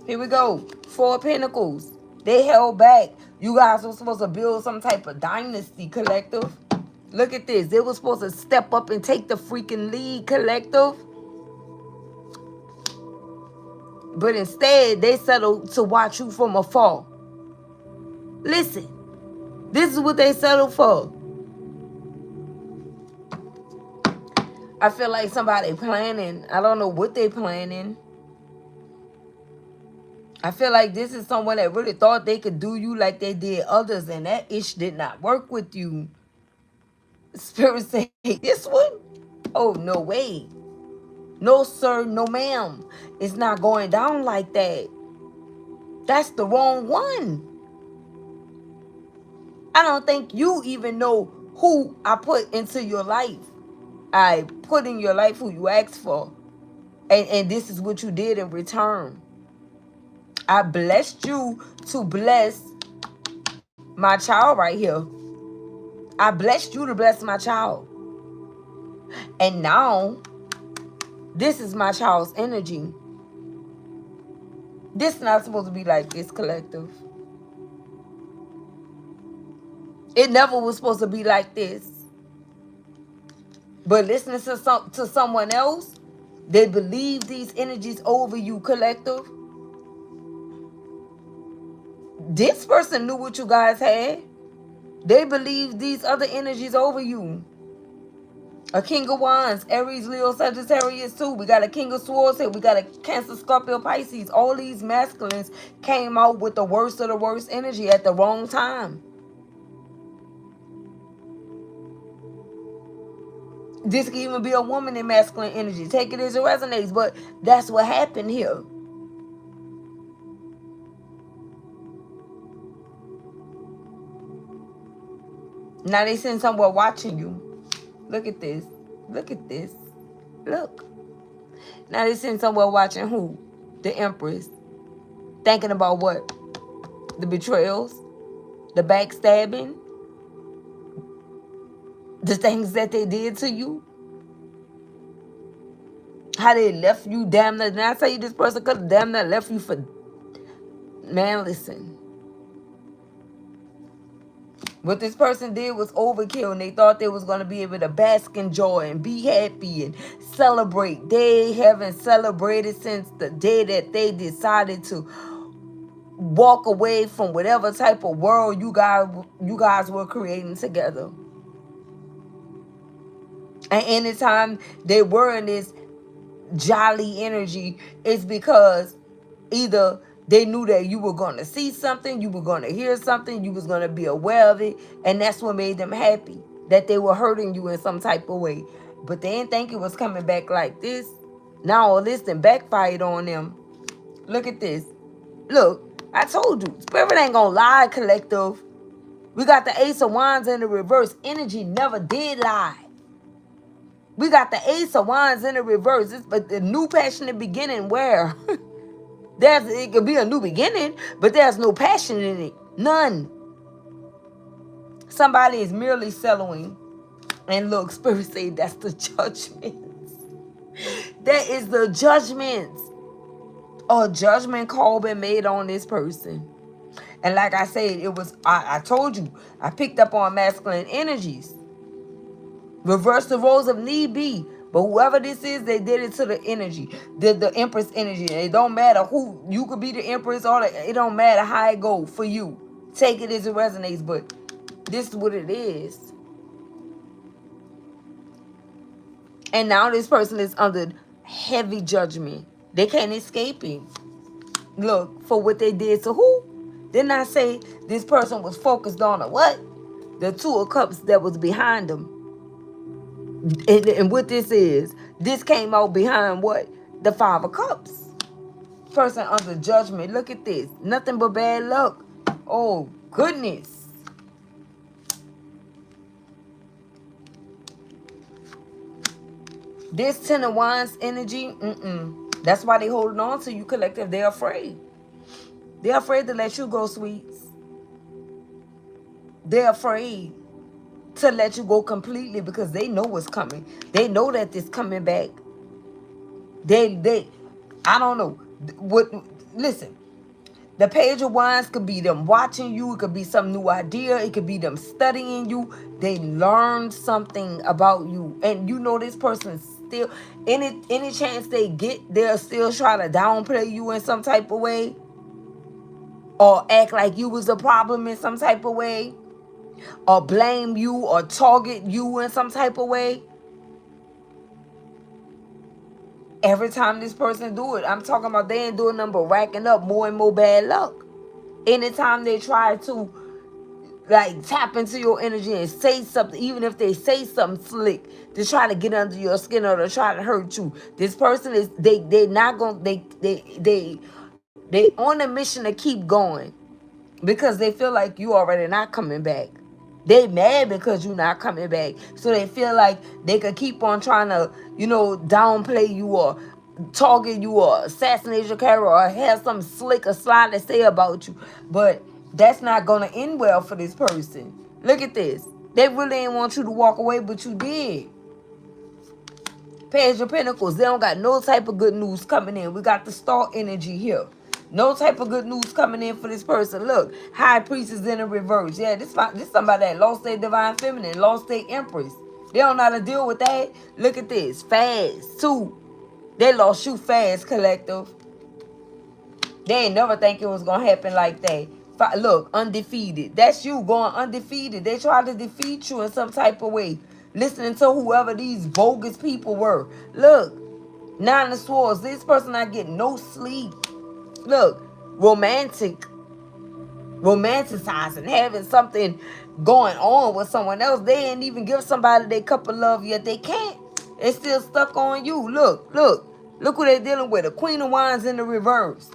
Here we go. 4 of Pentacles. They held back. You guys were supposed to build some type of dynasty, collective. Look at this. They were supposed to step up and take the freaking lead, collective. But instead, they settled to watch you from afar. Listen, this is what they settled for. I feel like somebody planning. I don't know what they planning. I feel like this is someone that really thought they could do you like they did others, and that ish did not work with you. Spirit say, this one? Oh, no way. No, sir, no, ma'am. It's not going down like that. That's the wrong one. I don't think you even know who I put into your life. I put in your life who you asked for. And this is what you did in return. I blessed you to bless my child right here. I blessed you to bless my child. And now, this is my child's energy. This is not supposed to be like this, collective. It never was supposed to be like this. But listening to someone else, they believe these energies over you, collective. This person knew what you guys had. They believe these other energies over you. A King of Wands, Aries, Leo, Sagittarius too. We got a King of Swords here. We got a Cancer, Scorpio, Pisces. All these masculines came out with the worst of the worst energy at the wrong time. This can even be a woman in masculine energy. Take it as it resonates, but that's what happened here. Now they sitting somewhere watching you. Look at this. Look at this. Look. Now they sitting somewhere watching who? The Empress. Thinking about what? The betrayals, the backstabbing, the things that they did to you, how they left you damn near. Did I tell you this person could have damn near left you for... Man, listen. What this person did was overkill, and they thought they was going to be able to bask in joy and be happy and celebrate. They haven't celebrated since the day that they decided to walk away from whatever type of world you guys were creating together. And anytime they were in this jolly energy, it's because either they knew that you were going to see something, you were going to hear something, you was going to be aware of it, and that's what made them happy, that they were hurting you in some type of way. But they didn't think it was coming back like this. Now all this then backfired on them. Look at this. Look, I told you, Spirit ain't gonna lie, collective. We got the Ace of Wands in the reverse. Energy never did lie. We got the Ace of Wands in the reverse. But the new passionate beginning where? It could be a new beginning, but there's no passion in it. None. Somebody is merely settling. And look, Spirit say that's the judgments. That is the judgments. A judgment call been made on this person. And like I said, it was, I told you, I picked up on masculine energies. Reverse the roles of need be. But whoever this is, they did it to the energy, the Empress energy. It don't matter who, you could be the Empress or it don't matter how it go for you. Take it as it resonates, but this is what it is. And now this person is under heavy judgment. They can't escape it. Look, for what they did to who? Didn't I say this person was focused on a what? The Two of Cups that was behind them. And what this came out behind what? The Five of Cups. Person under judgment. Look at this. Nothing but bad luck. Oh, goodness. This Ten of Wands energy, that's why they holding on to you, collective. They're afraid. They're afraid to let you go, sweets. They're afraid to let you go completely because they know what's coming. They know that it's coming back. I don't know. Listen, the Page of Wands could be them watching you. It could be some new idea. It could be them studying you. They learned something about you. And you know this person still, any chance they get, they'll still try to downplay you in some type of way. Or act like you was a problem in some type of way. Or blame you or target you in some type of way. Every time this person do it, I'm talking about they ain't doing nothing but racking up more and more bad luck. Anytime they try to like tap into your energy and say something, even if they say something slick to try to get under your skin or to try to hurt you, this person is they not gonna they on a mission to keep going because they feel like you already not coming back. They mad because you're not coming back. So they feel like they could keep on trying to, downplay you or target you or assassinate your character or have some slick or sly to say about you. But that's not going to end well for this person. Look at this. They really didn't want you to walk away, but you did. Page of Pentacles. They don't got no type of good news coming in. We got the Star energy here. No type of good news coming in for this person. Look, High Priestess in the reverse. Yeah, this somebody that lost their Divine Feminine, lost their Empress. They don't know how to deal with that. Look at this. Fast, too. They lost you fast, collective. They ain't never think it was going to happen like that. Look, undefeated. That's you going undefeated. They tried to defeat you in some type of way. Listening to whoever these bogus people were. Look, Nine of Swords. This person not getting no sleep. Look, romanticizing, having something going on with someone else. They ain't even give somebody their cup of love yet. They can't. They still stuck on you. Look who they dealing with. The Queen of Wands in the reverse.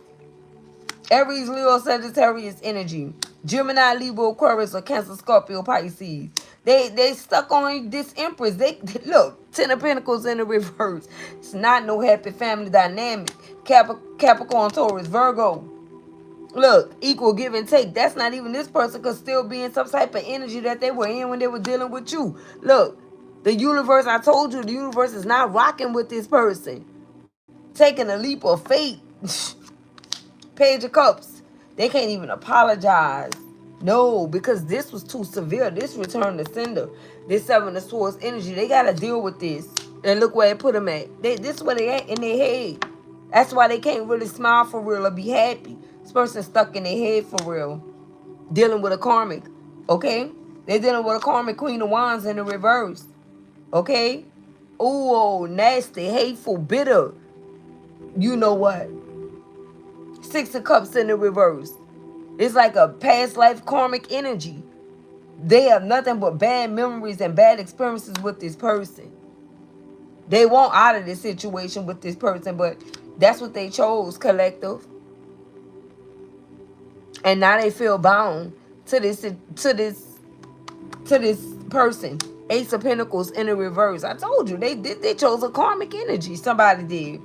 Aries, Leo, Sagittarius energy. Gemini, Libra, Aquarius, or Cancer, Scorpio, Pisces. They stuck on this Empress. They look, Ten of Pentacles in the reverse. It's not no happy family dynamic. Capricorn, Taurus, Virgo. Look, equal give and take. That's not even this person could still be in some type of energy that they were in when they were dealing with you. Look, the universe, I told you, the universe is not rocking with this person. Taking a leap of faith. Page of Cups. They can't even apologize. No, because this was too severe. This return to sender. This Seven of Swords energy. They got to deal with this. And look where it put them at. This is where they at in their head. That's why they can't really smile for real or be happy. This person stuck in their head for real. Dealing with a karmic. Okay? They're dealing with a karmic Queen of Wands in the reverse. Okay? Ooh, nasty, hateful, bitter. You know what? Six of Cups in the reverse. It's like a past life karmic energy. They have nothing but bad memories and bad experiences with this person. They want out of this situation with this person, but that's what they chose, collective. And now they feel bound to this person. Ace of Pentacles in the reverse. I told you they chose a karmic energy. Somebody did.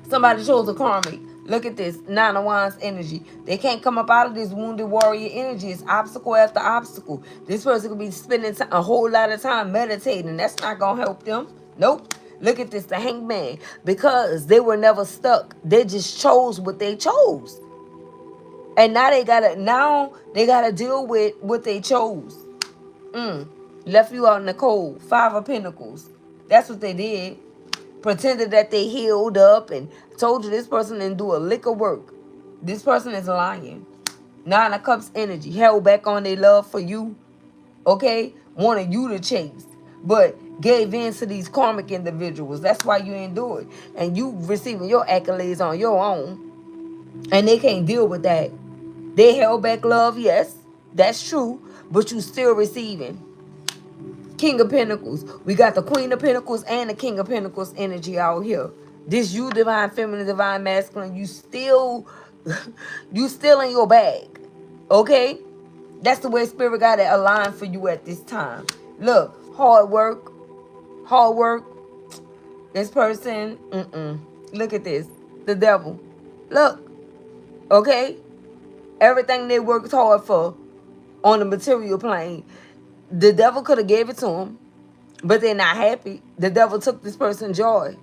Somebody chose a karmic. Look at this. Nine of Wands energy. They can't come up out of this wounded warrior energy. It's obstacle after obstacle. This person could be spending a whole lot of time meditating. That's not going to help them. Nope. Look at this. The Hangman. Because they were never stuck. They just chose what they chose. And now they gotta deal with what they chose. Left you out in the cold. Five of Pentacles. That's what they did. Pretended that they healed up and told you this person didn't do a lick of work. This person is lying. Nine of Cups energy. Held back on their love for you. Okay? Wanted you to chase. But gave in to these karmic individuals. That's why you endure it. And you receiving your accolades on your own. And they can't deal with that. They held back love, yes. That's true. But you still receiving. King of Pentacles. We got the Queen of Pentacles and the King of Pentacles energy out here. This you, divine feminine, divine masculine, you still in your bag. Okay? That's the way Spirit got it aligned for you at this time. Look, hard work. Hard work. This person, look at this. The devil. Look. Okay? Everything they worked hard for on the material plane. The devil could have gave it to them, but they're not happy. The devil took this person's joy.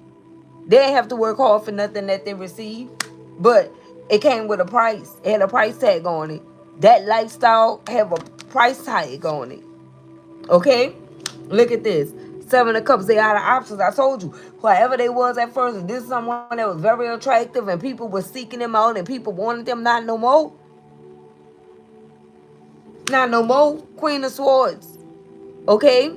They didn't have to work hard for nothing that they received, but it came with a price. It had a price tag on it. That lifestyle have a price tag on it. Okay? Look at this. Seven of Cups, they are the options. I told you, whoever they was at first, if this is someone that was very attractive and people were seeking them out and people wanted them, not no more. Not no more. Queen of Swords. Okay?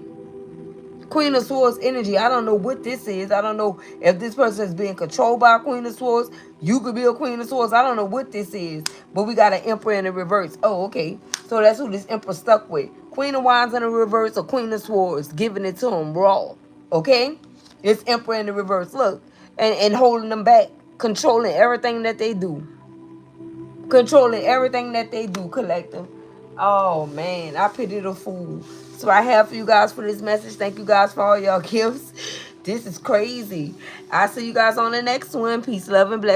Queen of Swords energy. I don't know what this is. I don't know if this person is being controlled by a Queen of Swords. You could be a Queen of Swords. I don't know what this is. But we got an Emperor in the reverse. Oh, okay. So that's who this Emperor stuck with. Queen of Wands in the reverse or Queen of Swords. Giving it to him raw. Okay? It's Emperor in the reverse. Look. And holding them back. Controlling everything that they do. Controlling everything that they do, collective. Oh, man. I pity the fool. So I have for you guys for this message. Thank you guys for all your gifts. This is crazy. I'll see you guys on the next one. Peace, love, and blessings.